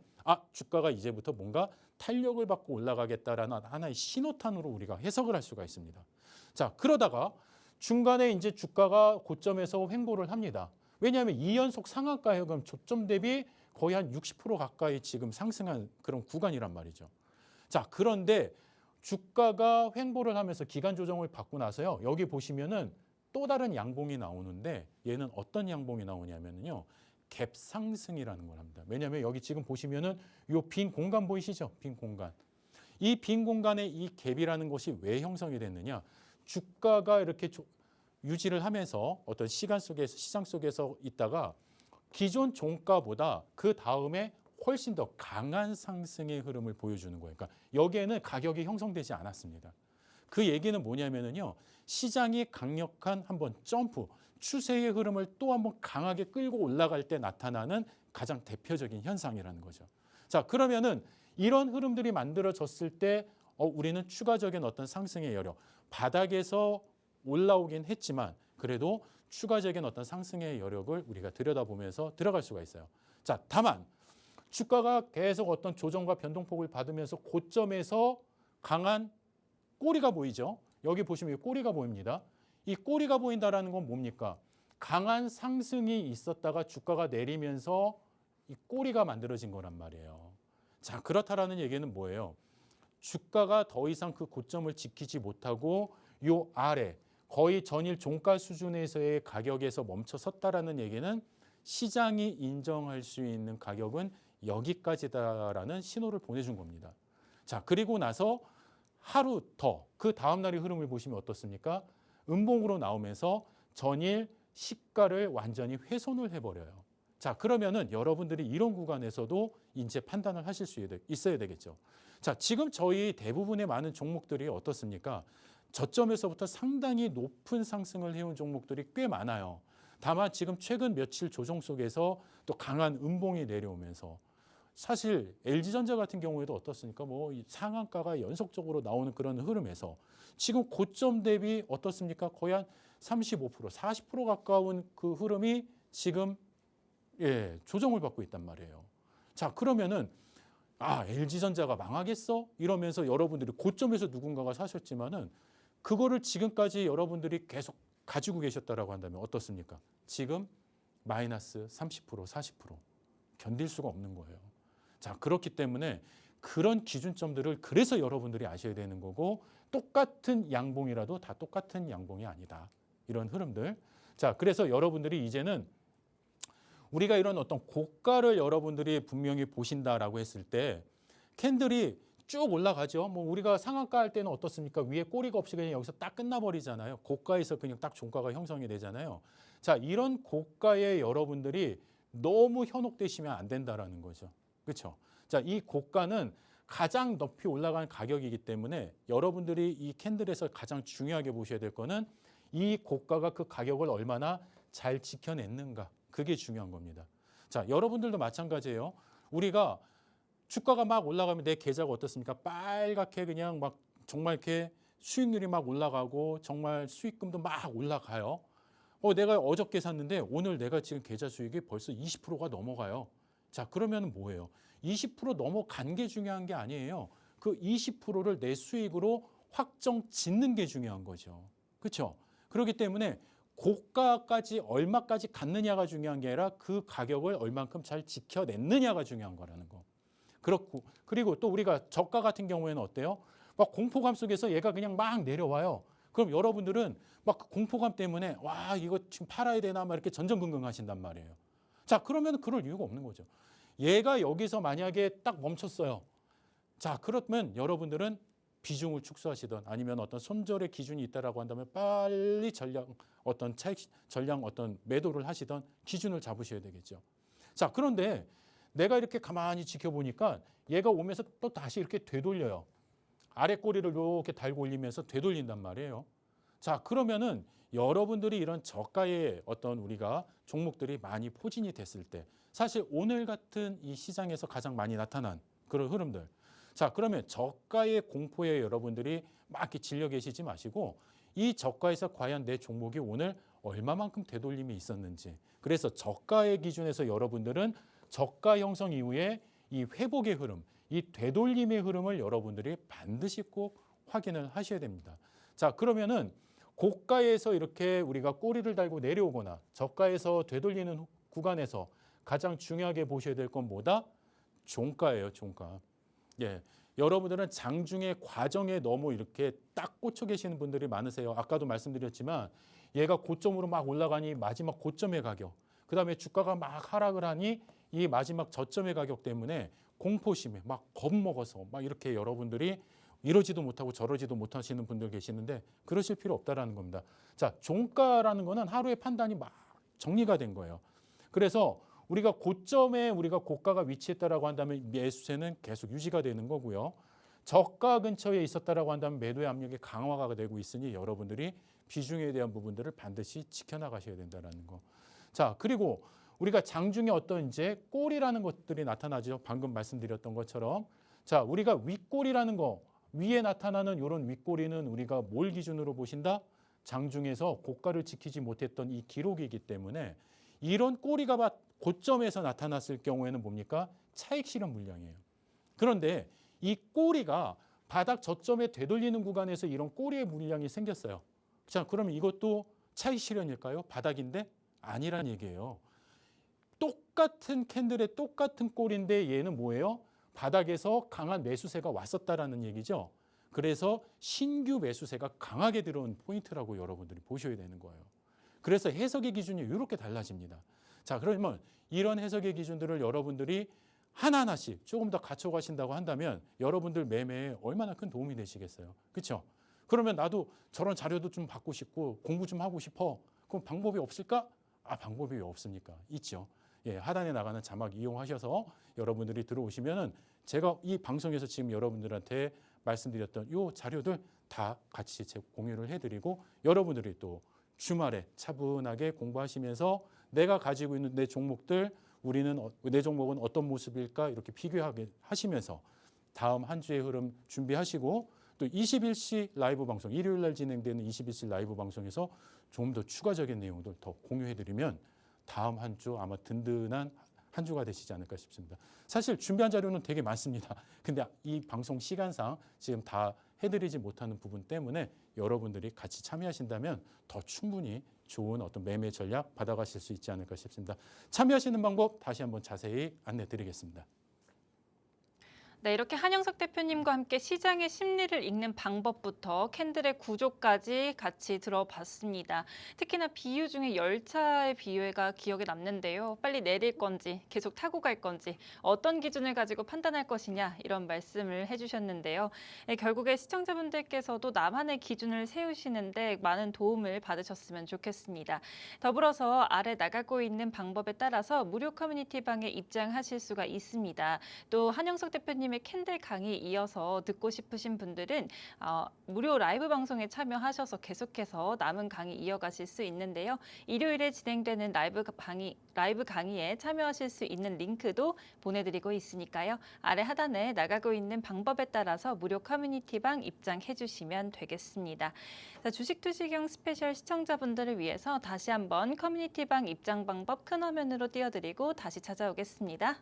주가가 이제부터 뭔가 탄력을 받고 올라가겠다라는 하나의 신호탄으로 우리가 해석을 할 수가 있습니다. 자, 그러다가 중간에 이제 주가가 고점에서 횡보를 합니다. 왜냐하면 2연속 상한가예요. 그럼 저점 대비 거의 한 60% 가까이 지금 상승한 그런 구간이란 말이죠. 자, 그런데 주가가 횡보를 하면서 기간 조정을 받고 나서요. 여기 보시면은 또 다른 양봉이 나오는데 얘는 어떤 양봉이 나오냐면요. 갭 상승이라는 걸 합니다. 왜냐하면 여기 지금 보시면은 이 빈 공간 보이시죠? 빈 공간. 이 빈 공간에 이 갭이라는 것이 왜 형성이 됐느냐? 주가가 이렇게 유지를 하면서 어떤 시간 속에서 시장 속에서 있다가 기존 종가보다 그 다음에 훨씬 더 강한 상승의 흐름을 보여주는 거예요. 그러니까 여기에는 가격이 형성되지 않았습니다. 그 얘기는 뭐냐면요. 시장이 강력한 한번 점프, 추세의 흐름을 또 한번 강하게 끌고 올라갈 때 나타나는 가장 대표적인 현상이라는 거죠. 자, 그러면은 이런 흐름들이 만들어졌을 때 우리는 추가적인 어떤 상승의 여력, 바닥에서 올라오긴 했지만 그래도 추가적인 어떤 상승의 여력을 우리가 들여다보면서 들어갈 수가 있어요. 자, 다만 주가가 계속 어떤 조정과 변동폭을 받으면서 고점에서 강한 꼬리가 보이죠. 여기 보시면 꼬리가 보입니다. 이 꼬리가 보인다라는 건 뭡니까? 강한 상승이 있었다가 주가가 내리면서 이 꼬리가 만들어진 거란 말이에요. 자, 그렇다라는 얘기는 뭐예요? 주가가 더 이상 그 고점을 지키지 못하고 요 아래 거의 전일 종가 수준에서의 가격에서 멈춰섰다라는 얘기는 시장이 인정할 수 있는 가격은 여기까지다라는 신호를 보내준 겁니다. 자, 그리고 나서 하루 더 그 다음 날의 흐름을 보시면 어떻습니까? 음봉으로 나오면서 전일 시가를 완전히 훼손을 해버려요. 자, 그러면은 여러분들이 이런 구간에서도 이제 판단을 하실 수 있어야 되겠죠. 자, 지금 저희 대부분의 많은 종목들이 어떻습니까? 저점에서부터 상당히 높은 상승을 해온 종목들이 꽤 많아요. 다만 지금 최근 며칠 조정 속에서 또 강한 음봉이 내려오면서 사실 LG전자 같은 경우에도 어떻습니까? 뭐 상한가가 연속적으로 나오는 그런 흐름에서 지금 고점 대비 어떻습니까? 거의 한 35%, 40% 가까운 그 흐름이 지금 조정을 받고 있단 말이에요. 자, 그러면은 아, LG전자가 망하겠어? 이러면서 여러분들이 고점에서 누군가가 사셨지만은 그거를 지금까지 여러분들이 계속 가지고 계셨다라고 한다면 어떻습니까? 지금 마이너스 30%, 40% 견딜 수가 없는 거예요. 자, 그렇기 때문에 그런 기준점들을 그래서 여러분들이 아셔야 되는 거고, 똑같은 양봉이라도 다 똑같은 양봉이 아니다. 이런 흐름들. 자, 그래서 여러분들이 이제는 우리가 이런 어떤 고가를 여러분들이 분명히 보신다라고 했을 때 캔들이 쭉 올라가죠. 뭐 우리가 상한가 할 때는 어떻습니까? 위에 꼬리가 없이 그냥 여기서 딱 끝나버리잖아요. 고가에서 그냥 딱 종가가 형성이 되잖아요. 자, 이런 고가에 여러분들이 너무 현혹되시면 안 된다라는 거죠. 그렇죠? 자, 이 고가는 가장 높이 올라간 가격이기 때문에 여러분들이 이 캔들에서 가장 중요하게 보셔야 될 거는 이 고가가 그 가격을 얼마나 잘 지켜냈는가. 그게 중요한 겁니다. 자, 여러분들도 마찬가지예요. 우리가 주가가 막 올라가면 내 계좌가 어떻습니까? 빨갛게 그냥 막 정말 이렇게 수익률이 막 올라가고 정말 수익금도 막 올라가요. 내가 어저께 샀는데 오늘 내가 지금 계좌 수익이 벌써 20%가 넘어가요. 자, 그러면 뭐예요? 20% 넘어간 게 중요한 게 아니에요. 그 20%를 내 수익으로 확정 짓는 게 중요한 거죠. 그렇죠? 그렇기 때문에 고가까지 얼마까지 갔느냐가 중요한 게 아니라 그 가격을 얼만큼 잘 지켜냈느냐가 중요한 거라는 거. 그렇고, 그리고 또 우리가 저가 같은 경우에는 어때요? 막 공포감 속에서 얘가 그냥 막 내려와요. 그럼 여러분들은 막 공포감 때문에 와, 이거 지금 팔아야 되나 막 이렇게 전전긍긍 하신단 말이에요. 자, 그러면 그럴 이유가 없는 거죠. 얘가 여기서 만약에 딱 멈췄어요. 자, 그러면 여러분들은 비중을 축소하시던 아니면 어떤 손절의 기준이 있다라고 한다면 빨리 어떤 매도를 하시던 기준을 잡으셔야 되겠죠. 자, 그런데 내가 이렇게 가만히 지켜보니까 얘가 오면서 또 다시 이렇게 되돌려요. 아래 꼬리를 이렇게 달고 올리면서 되돌린단 말이에요. 자, 그러면은 여러분들이 이런 저가의 어떤 우리가 종목들이 많이 포진이 됐을 때 사실 오늘 같은 이 시장에서 가장 많이 나타난 그런 흐름들. 자, 그러면 저가의 공포에 여러분들이 막 이렇게 질려 계시지 마시고 이 저가에서 과연 내 종목이 오늘 얼마만큼 되돌림이 있었는지. 그래서 저가의 기준에서 여러분들은 저가 형성 이후에 이 회복의 흐름, 이 되돌림의 흐름을 여러분들이 반드시 꼭 확인을 하셔야 됩니다. 자, 그러면은 고가에서 이렇게 우리가 꼬리를 달고 내려오거나 저가에서 되돌리는 구간에서 가장 중요하게 보셔야 될 건 뭐다? 종가예요, 종가. 예, 여러분들은 장중의 과정에 너무 이렇게 딱 꽂혀 계시는 분들이 많으세요. 아까도 말씀드렸지만 얘가 고점으로 막 올라가니 마지막 고점의 가격, 그다음에 주가가 막 하락을 하니 이 마지막 저점의 가격 때문에 공포심에 막 겁먹어서 막 이렇게 여러분들이 이러지도 못하고 저러지도 못하시는 분들 계시는데 그러실 필요 없다라는 겁니다. 자, 종가라는 거는 하루의 판단이 막 정리가 된 거예요. 그래서 우리가 고점에 우리가 고가가 위치했다라고 한다면 매수세는 계속 유지가 되는 거고요. 저가 근처에 있었다라고 한다면 매도의 압력이 강화가 되고 있으니 여러분들이 비중에 대한 부분들을 반드시 지켜나가셔야 된다는 거. 자, 그리고 우리가 장중에 어떤 이제 꼬리라는 것들이 나타나죠. 방금 말씀드렸던 것처럼. 자, 우리가 윗꼬리라는 거, 위에 나타나는 이런 윗꼬리는 우리가 뭘 기준으로 보신다? 장중에서 고가를 지키지 못했던 이 기록이기 때문에 이런 꼬리가 고점에서 나타났을 경우에는 뭡니까? 차익 실현 물량이에요. 그런데 이 꼬리가 바닥 저점에 되돌리는 구간에서 이런 꼬리의 물량이 생겼어요. 자, 그러면 이것도 차익 실현일까요? 바닥인데? 아니란 얘기예요. 똑같은 캔들의 똑같은 꼬리인데 얘는 뭐예요? 바닥에서 강한 매수세가 왔었다라는 얘기죠. 그래서 신규 매수세가 강하게 들어온 포인트라고 여러분들이 보셔야 되는 거예요. 그래서 해석의 기준이 이렇게 달라집니다. 자, 그러면 이런 해석의 기준들을 여러분들이 하나하나씩 조금 더 갖춰가신다고 한다면 여러분들 매매에 얼마나 큰 도움이 되시겠어요. 그렇죠? 그러면 나도 저런 자료도 좀 받고 싶고 공부 좀 하고 싶어. 그럼 방법이 없을까? 아, 방법이 왜 없습니까? 있죠. 예, 하단에 나가는 자막 이용하셔서 여러분들이 들어오시면은 제가 이 방송에서 지금 여러분들한테 말씀드렸던 요 자료들 다 같이 공유를 해드리고 여러분들이 또 주말에 차분하게 공부하시면서 내가 가지고 있는 내 종목들 내 종목은 어떤 모습일까 이렇게 비교하게 하시면서 다음 한 주의 흐름 준비하시고 또 21시 라이브 방송 일요일 날 진행되는 21시 라이브 방송에서 좀 더 추가적인 내용들 더 공유해드리면 다음 한 주 아마 든든한 한 주가 되시지 않을까 싶습니다. 사실 준비한 자료는 되게 많습니다. 근데 이 방송 시간상 지금 다 해드리지 못하는 부분 때문에 여러분들이 같이 참여하신다면 더 충분히 좋은 어떤 매매 전략 받아가실 수 있지 않을까 싶습니다. 참여하시는 방법 다시 한번 자세히 안내 드리겠습니다. 네, 이렇게 한영석 대표님과 함께 시장의 심리를 읽는 방법부터 캔들의 구조까지 같이 들어봤습니다. 특히나 비유 중에 열차의 비유가 기억에 남는데요. 빨리 내릴 건지, 계속 타고 갈 건지, 어떤 기준을 가지고 판단할 것이냐 이런 말씀을 해주셨는데요. 결국에 시청자분들께서도 나만의 기준을 세우시는데 많은 도움을 받으셨으면 좋겠습니다. 더불어서 아래 나가고 있는 방법에 따라서 무료 커뮤니티방에 입장하실 수가 있습니다. 또 한영석 대표님 캔들 강의 이어서 듣고 싶으신 분들은 무료 라이브 방송에 참여하셔서 계속해서 남은 강의 이어가실 수 있는데요. 일요일에 진행되는 라이브 강의에 참여하실 수 있는 링크도 보내드리고 있으니까요. 아래 하단에 나가고 있는 방법에 따라서 무료 커뮤니티방 입장해 주시면 되겠습니다. 자, 주식투시경 스페셜 시청자분들을 위해서 다시 한번 커뮤니티방 입장 방법 큰 화면으로 띄워드리고 다시 찾아오겠습니다.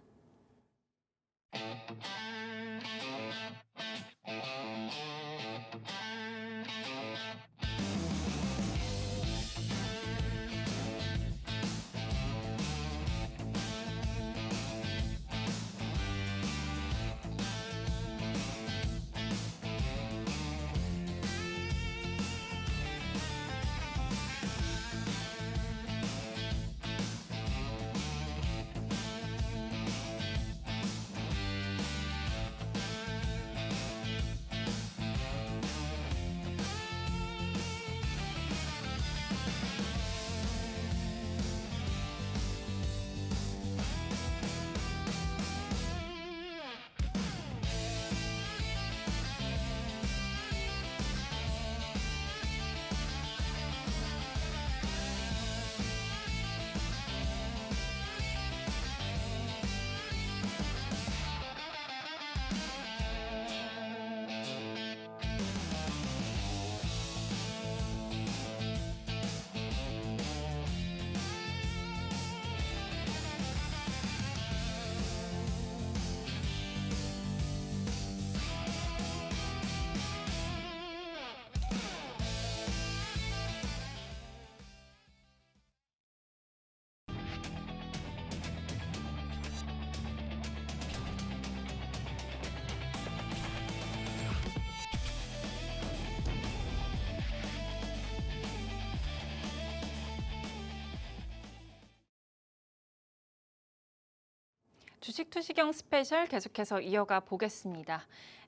주식투시경 스페셜 계속해서 이어가 보겠습니다.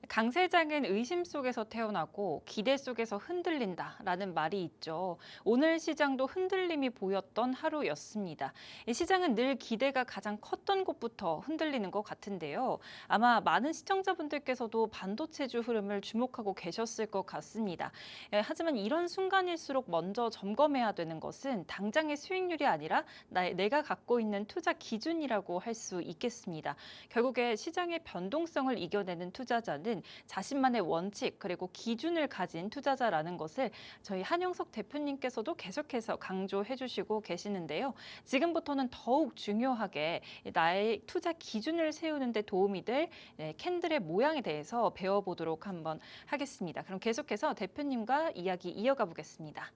강세장은 의심 속에서 태어나고 기대 속에서 흔들린다라는 말이 있죠. 오늘 시장도 흔들림이 보였던 하루였습니다. 이 시장은 늘 기대가 가장 컸던 곳부터 흔들리는 것 같은데요. 아마 많은 시청자분들께서도 반도체주 흐름을 주목하고 계셨을 것 같습니다. 하지만 이런 순간일수록 먼저 점검해야 되는 것은 당장의 수익률이 아니라 내가 갖고 있는 투자 기준이라고 할 수 있겠습니다. 결국에 시장의 변동성을 이겨내는 투자자는 자신만의 원칙 그리고 기준을 가진 투자자라는 것을 저희 한영석 대표님께서도 계속해서 강조해 주시고 계시는데요. 지금부터는 더욱 중요하게 나의 투자 기준을 세우는 데 도움이 될 캔들의 모양에 대해서 배워보도록 한번 하겠습니다. 그럼 계속해서 대표님과 이야기 이어가 보겠습니다.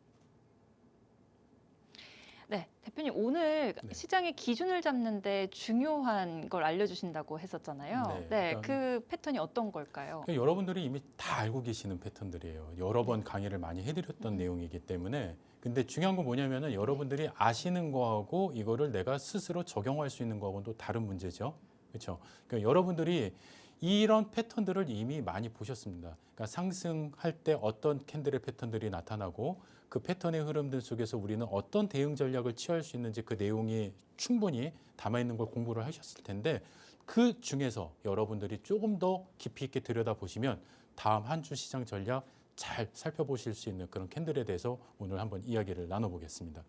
네, 대표님 오늘 시장의 기준을 잡는데 중요한 걸 알려주신다고 했었잖아요. 네, 그 패턴이 어떤 걸까요? 여러분들이 이미 다 알고 계시는 패턴들이에요. 여러 번 강의를 많이 해드렸던 내용이기 때문에. 근데 중요한 건 뭐냐면은 여러분들이 아시는 거하고 이거를 내가 스스로 적용할 수 있는 거하고는 또 다른 문제죠. 그렇죠? 그러니까 여러분들이 이런 패턴들을 이미 많이 보셨습니다. 그러니까 상승할 때 어떤 캔들의 패턴들이 나타나고 그 패턴의 흐름들 속에서 우리는 어떤 대응 전략을 취할 수 있는지 그 내용이 충분히 담아있는 걸 공부를 하셨을 텐데 그 중에서 여러분들이 조금 더 깊이 있게 들여다보시면 다음 한 주 시장 전략 잘 살펴보실 수 있는 그런 캔들에 대해서 오늘 한번 이야기를 나눠보겠습니다.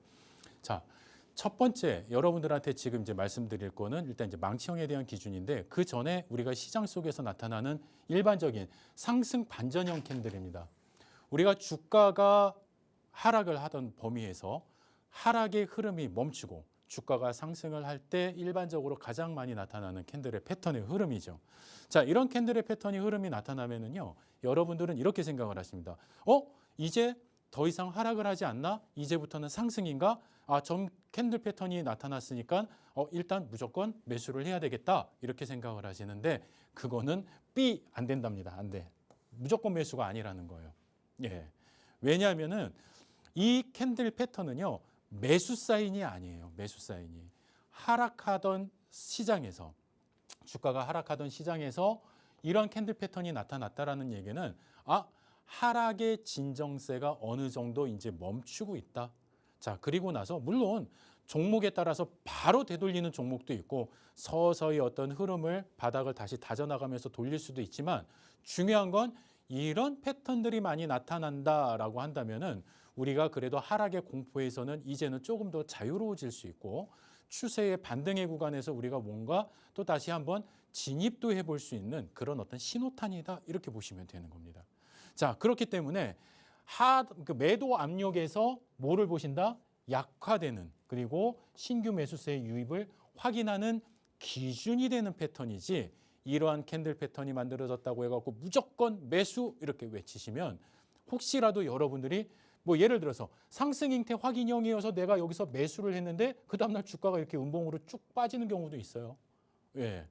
자, 첫 번째 여러분들한테 지금 이제 말씀드릴 거는 일단 이제 망치형에 대한 기준인데 그 전에 우리가 시장 속에서 나타나는 일반적인 상승 반전형 캔들입니다. 우리가 주가가 하락을 하던 범위에서 하락의 흐름이 멈추고 주가가 상승을 할 때 일반적으로 가장 많이 나타나는 캔들의 패턴의 흐름이죠. 자, 이런 캔들의 패턴이 흐름이 나타나면은요, 여러분들은 이렇게 생각을 하십니다. 이제 더 이상 하락을 하지 않나? 이제부터는 상승인가? 전 캔들 패턴이 나타났으니까 일단 무조건 매수를 해야 되겠다. 이렇게 생각을 하시는데 그거는 안 된답니다. 안 돼. 무조건 매수가 아니라는 거예요. 예. 왜냐하면은 이 캔들 패턴은요, 매수 사인이 아니에요. 매수 사인이. 하락하던 시장에서, 주가가 하락하던 시장에서 이런 캔들 패턴이 나타났다라는 얘기는 하락의 진정세가 어느 정도 이제 멈추고 있다. 자, 그리고 나서 물론 종목에 따라서 바로 되돌리는 종목도 있고 서서히 어떤 흐름을 바닥을 다시 다져나가면서 돌릴 수도 있지만 중요한 건 이런 패턴들이 많이 나타난다라고 한다면은 우리가 그래도 하락의 공포에서는 이제는 조금 더 자유로워질 수 있고 추세의 반등의 구간에서 우리가 뭔가 또 다시 한번 진입도 해볼 수 있는 그런 어떤 신호탄이다 이렇게 보시면 되는 겁니다. 자, 그렇기 때문에 매도 압력에서 뭐를 보신다? 약화되는 그리고 신규 매수세의 유입을 확인하는 기준이 되는 패턴이지 이러한 캔들 패턴이 만들어졌다고 해갖고 무조건 매수 이렇게 외치시면 혹시라도 여러분들이 뭐 예를 들어서 상승 형태 확인형이어서 내가 여기서 매수를 했는데 그 다음날 주가가 이렇게 음봉으로 쭉 빠지는 경우도 있어요. 예.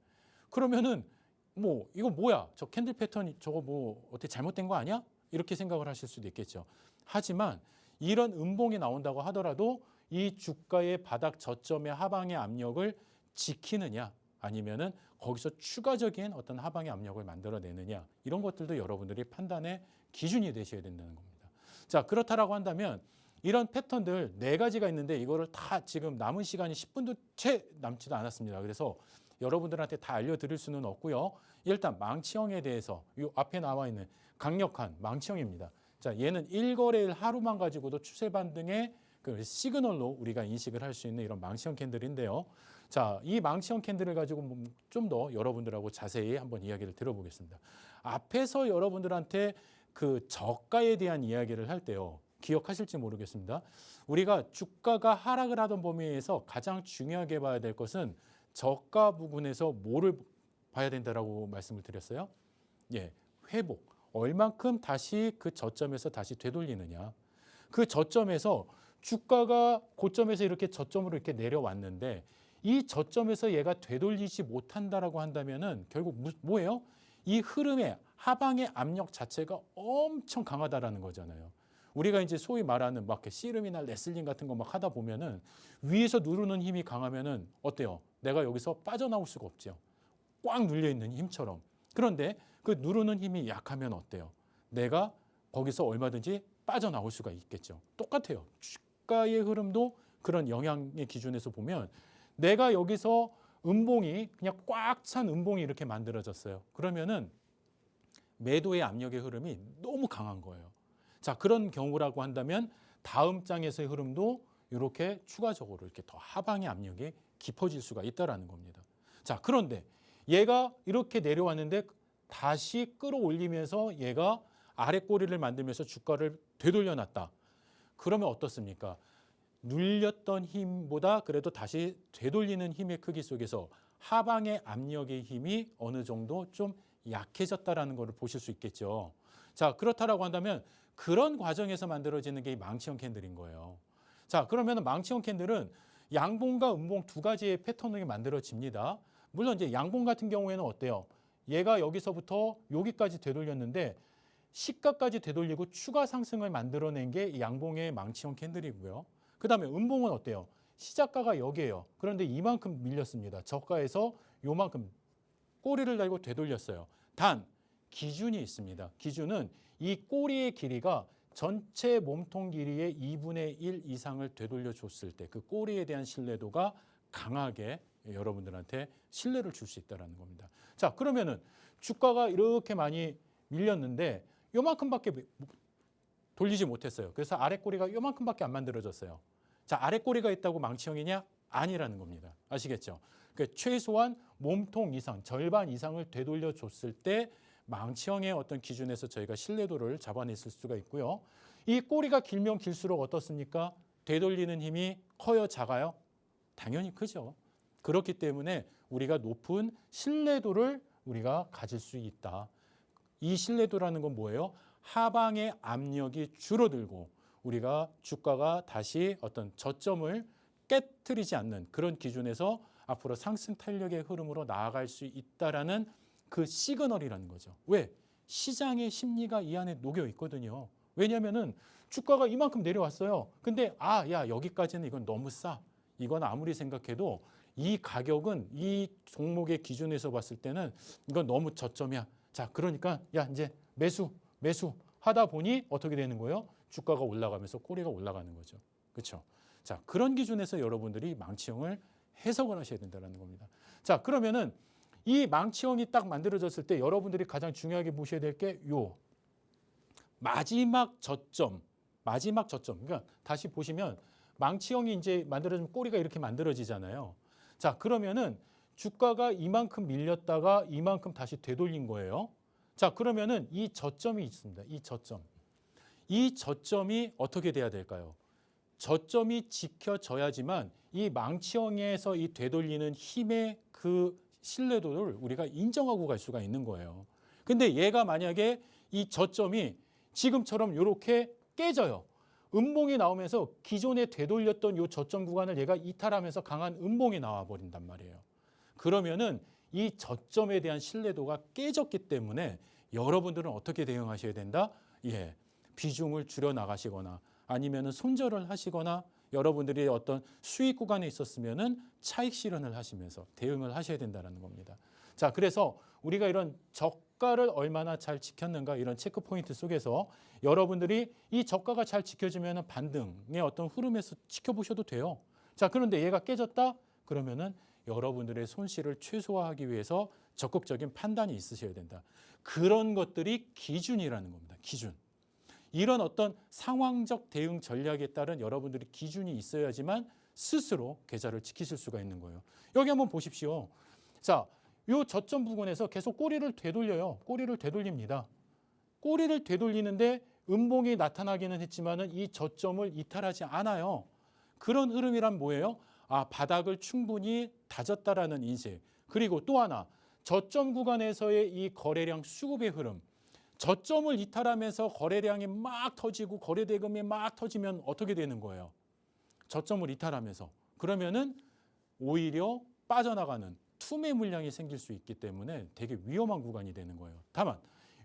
그러면은 뭐 이거 뭐야? 저 캔들 패턴이 저거 뭐 어떻게 잘못된 거 아니야? 이렇게 생각을 하실 수도 있겠죠. 하지만 이런 음봉이 나온다고 하더라도 이 주가의 바닥 저점의 하방의 압력을 지키느냐 아니면은 거기서 추가적인 어떤 하방의 압력을 만들어내느냐 이런 것들도 여러분들이 판단의 기준이 되셔야 된다는 겁니다. 자, 그렇다라고 한다면 이런 패턴들 4가지가 있는데 이거를 다 지금 남은 시간이 10분도 채 남지도 않았습니다. 그래서 여러분들한테 다 알려드릴 수는 없고요. 일단 망치형에 대해서 이 앞에 나와 있는 강력한 망치형입니다. 자, 얘는 1거래일 하루만 가지고도 추세 반등의 그 시그널로 우리가 인식을 할 수 있는 이런 망치형 캔들인데요. 자, 이 망치형 캔들을 가지고 좀 더 여러분들하고 자세히 한번 이야기를 들어보겠습니다. 앞에서 여러분들한테 그 저가에 대한 이야기를 할 때요. 기억하실지 모르겠습니다. 우리가 주가가 하락을 하던 범위에서 가장 중요하게 봐야 될 것은 저가 부분에서 뭐를 봐야 된다라고 말씀을 드렸어요? 예, 회복. 얼만큼 다시 그 저점에서 다시 되돌리느냐. 그 저점에서 주가가 고점에서 이렇게 저점으로 이렇게 내려왔는데 이 저점에서 얘가 되돌리지 못한다라고 한다면은 결국 뭐예요? 이 흐름의 하방의 압력 자체가 엄청 강하다라는 거잖아요. 우리가 이제 소위 말하는 막 씨름이나 레슬링 같은 거 막 하다 보면은 위에서 누르는 힘이 강하면은 어때요? 내가 여기서 빠져나올 수가 없죠. 꽉 눌려 있는 힘처럼. 그런데 그 누르는 힘이 약하면 어때요? 내가 거기서 얼마든지 빠져나올 수가 있겠죠. 똑같아요. 주가의 흐름도 그런 영향의 기준에서 보면 내가 여기서 음봉이 그냥 꽉 찬 음봉이 이렇게 만들어졌어요. 그러면은 매도의 압력의 흐름이 너무 강한 거예요. 자, 그런 경우라고 한다면 다음 장에서의 흐름도 이렇게 추가적으로 이렇게 더 하방의 압력이 깊어질 수가 있다라는 겁니다. 자, 그런데 얘가 이렇게 내려왔는데 다시 끌어올리면서 얘가 아래 꼬리를 만들면서 주가를 되돌려놨다. 그러면 어떻습니까? 눌렸던 힘보다 그래도 다시 되돌리는 힘의 크기 속에서 하방의 압력의 힘이 어느 정도 좀 약해졌다라는 것을 보실 수 있겠죠. 자, 그렇다라고 한다면 그런 과정에서 만들어지는 게 이 망치형 캔들인 거예요. 자, 그러면 망치형 캔들은 양봉과 음봉 2가지의 패턴이 만들어집니다. 물론 이제 양봉 같은 경우에는 어때요? 얘가 여기서부터 여기까지 되돌렸는데 시가까지 되돌리고 추가 상승을 만들어낸 게 이 양봉의 망치형 캔들이고요. 그 다음에 음봉은 어때요? 시작가가 여기예요. 그런데 이만큼 밀렸습니다. 저가에서 요만큼 꼬리를 달고 되돌렸어요. 단 기준이 있습니다. 기준은 이 꼬리의 길이가 전체 몸통 길이의 2분의 1 이상을 되돌려 줬을 때 그 꼬리에 대한 신뢰도가 강하게 여러분들한테 신뢰를 줄 수 있다는 겁니다. 자, 그러면은 주가가 이렇게 많이 밀렸는데 요만큼밖에 돌리지 못했어요. 그래서 아래 꼬리가 요만큼밖에 안 만들어졌어요. 자, 아래 꼬리가 있다고 망치형이냐? 아니라는 겁니다. 아시겠죠? 그러니까 최소한 몸통 이상, 절반 이상을 되돌려 줬을 때 망치형의 어떤 기준에서 저희가 신뢰도를 잡아냈을 수가 있고요. 이 꼬리가 길면 길수록 어떻습니까? 되돌리는 힘이 커요, 작아요? 당연히 크죠. 그렇기 때문에 우리가 높은 신뢰도를 우리가 가질 수 있다. 이 신뢰도라는 건 뭐예요? 하방의 압력이 줄어들고 우리가 주가가 다시 어떤 저점을 깨트리지 않는 그런 기준에서 앞으로 상승 탄력의 흐름으로 나아갈 수 있다라는 그 시그널이라는 거죠. 왜? 시장의 심리가 이 안에 녹여 있거든요. 왜냐하면은 주가가 이만큼 내려왔어요. 근데 야 여기까지는 이건 너무 싸. 이건 아무리 생각해도 이 가격은 이 종목의 기준에서 봤을 때는 이건 너무 저점이야. 자, 그러니까 야 이제 매수 하다 보니 어떻게 되는 거예요? 주가가 올라가면서 꼬리가 올라가는 거죠. 그렇죠? 자, 그런 기준에서 여러분들이 망치형을 해석을 하셔야 된다는 겁니다. 자, 그러면은 이 망치형이 딱 만들어졌을 때 여러분들이 가장 중요하게 보셔야 될 게 요 마지막 저점. 그러니까 다시 보시면 망치형이 이제 만들어지면 꼬리가 이렇게 만들어지잖아요. 자, 그러면은 주가가 이만큼 밀렸다가 이만큼 다시 되돌린 거예요. 자, 그러면은 이 저점이 있습니다. 이 저점이 어떻게 돼야 될까요? 저점이 지켜져야지만 이 망치형에서 이 되돌리는 힘의 그 신뢰도를 우리가 인정하고 갈 수가 있는 거예요. 근데 얘가 만약에 이 저점이 지금처럼 이렇게 깨져요. 음봉이 나오면서 기존에 되돌렸던 이 저점 구간을 얘가 이탈하면서 강한 음봉이 나와버린단 말이에요. 그러면은 이 저점에 대한 신뢰도가 깨졌기 때문에 여러분들은 어떻게 대응하셔야 된다? 비중을 줄여 나가시거나 아니면은 손절을 하시거나 여러분들이 어떤 수익 구간에 있었으면은 차익 실현을 하시면서 대응을 하셔야 된다는 겁니다. 자, 그래서 우리가 이런 저가를 얼마나 잘 지켰는가 이런 체크 포인트 속에서 여러분들이 이 저가가 잘 지켜지면은 반등의 어떤 흐름에서 지켜보셔도 돼요. 자, 그런데 얘가 깨졌다? 그러면은 여러분들의 손실을 최소화하기 위해서 적극적인 판단이 있으셔야 된다. 그런 것들이 기준이라는 겁니다. 기준. 이런 어떤 상황적 대응 전략에 따른 여러분들이 기준이 있어야지만 스스로 계좌를 지키실 수가 있는 거예요. 여기 한번 보십시오. 자, 요 저점 부근에서 계속 꼬리를 되돌려요. 꼬리를 되돌립니다. 꼬리를 되돌리는데 음봉이 나타나기는 했지만은 이 저점을 이탈하지 않아요. 그런 흐름이란 뭐예요? 바닥을 충분히 다졌다라는 인식. 그리고 또 하나, 저점 구간에서의 이 거래량 수급의 흐름. 저점을 이탈하면서 거래량이 막 터지고 거래대금이 막 터지면 어떻게 되는 거예요? 저점을 이탈하면서. 그러면은 오히려 빠져나가는 투매 물량이 생길 수 있기 때문에 되게 위험한 구간이 되는 거예요. 다만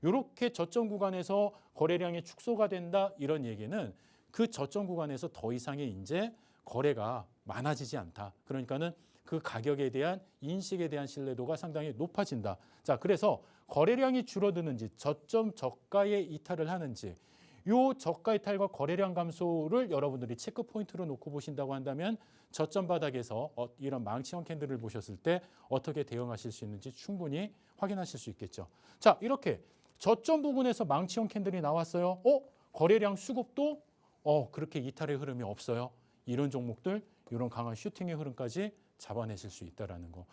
이렇게 저점 구간에서 거래량이 축소가 된다 이런 얘기는 그 저점 구간에서 더 이상의 이제 거래가 많아지지 않다. 그러니까는 그 가격에 대한 인식에 대한 신뢰도가 상당히 높아진다. 자, 그래서 거래량이 줄어드는지 저점 저가에 이탈을 하는지 요 저가 이탈과 거래량 감소를 여러분들이 체크 포인트로 놓고 보신다고 한다면 저점 바닥에서 이런 망치형 캔들을 보셨을 때 어떻게 대응하실 수 있는지 충분히 확인하실 수 있겠죠. 자, 이렇게 저점 부분에서 망치형 캔들이 나왔어요. 거래량 수급도 그렇게 이탈의 흐름이 없어요. 이런 종목들, 이런 강한 슈팅의 흐름까지 잡아내실 수 있다는 거.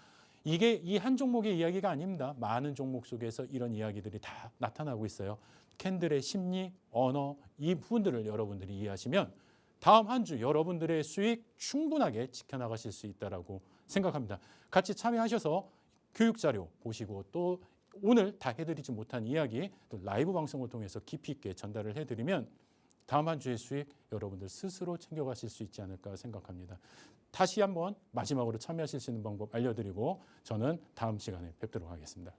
이게 이 한 종목의 이야기가 아닙니다. 많은 종목 속에서 이런 이야기들이 다 나타나고 있어요. 캔들의 심리, 언어, 이 부분들을 여러분들이 이해하시면 다음 한 주 여러분들의 수익 충분하게 지켜나가실 수 있다고 생각합니다. 같이 참여하셔서 교육자료 보시고 또 오늘 다 해드리지 못한 이야기 또 라이브 방송을 통해서 깊이 있게 전달을 해드리면 다음 한 주의 수익 여러분들 스스로 챙겨가실 수 있지 않을까 생각합니다. 다시 한번 마지막으로 참여하실 수 있는 방법 알려드리고 저는 다음 시간에 뵙도록 하겠습니다.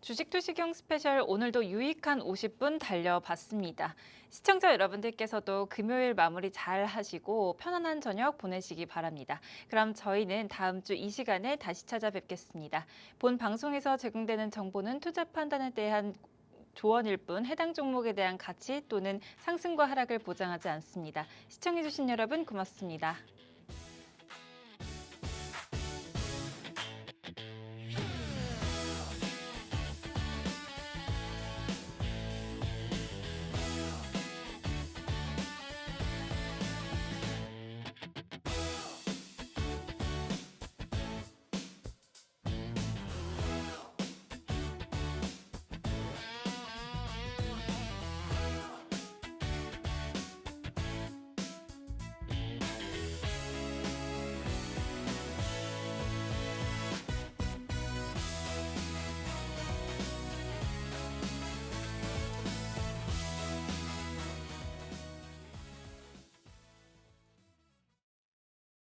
주식투시경 스페셜 오늘도 유익한 50분 달려봤습니다. 시청자 여러분들께서도 금요일 마무리 잘 하시고 편안한 저녁 보내시기 바랍니다. 그럼 저희는 다음 주 이 시간에 다시 찾아뵙겠습니다. 본 방송에서 제공되는 정보는 투자 판단에 대한 조언일 뿐 해당 종목에 대한 가치 또는 상승과 하락을 보장하지 않습니다. 시청해주신 여러분 고맙습니다.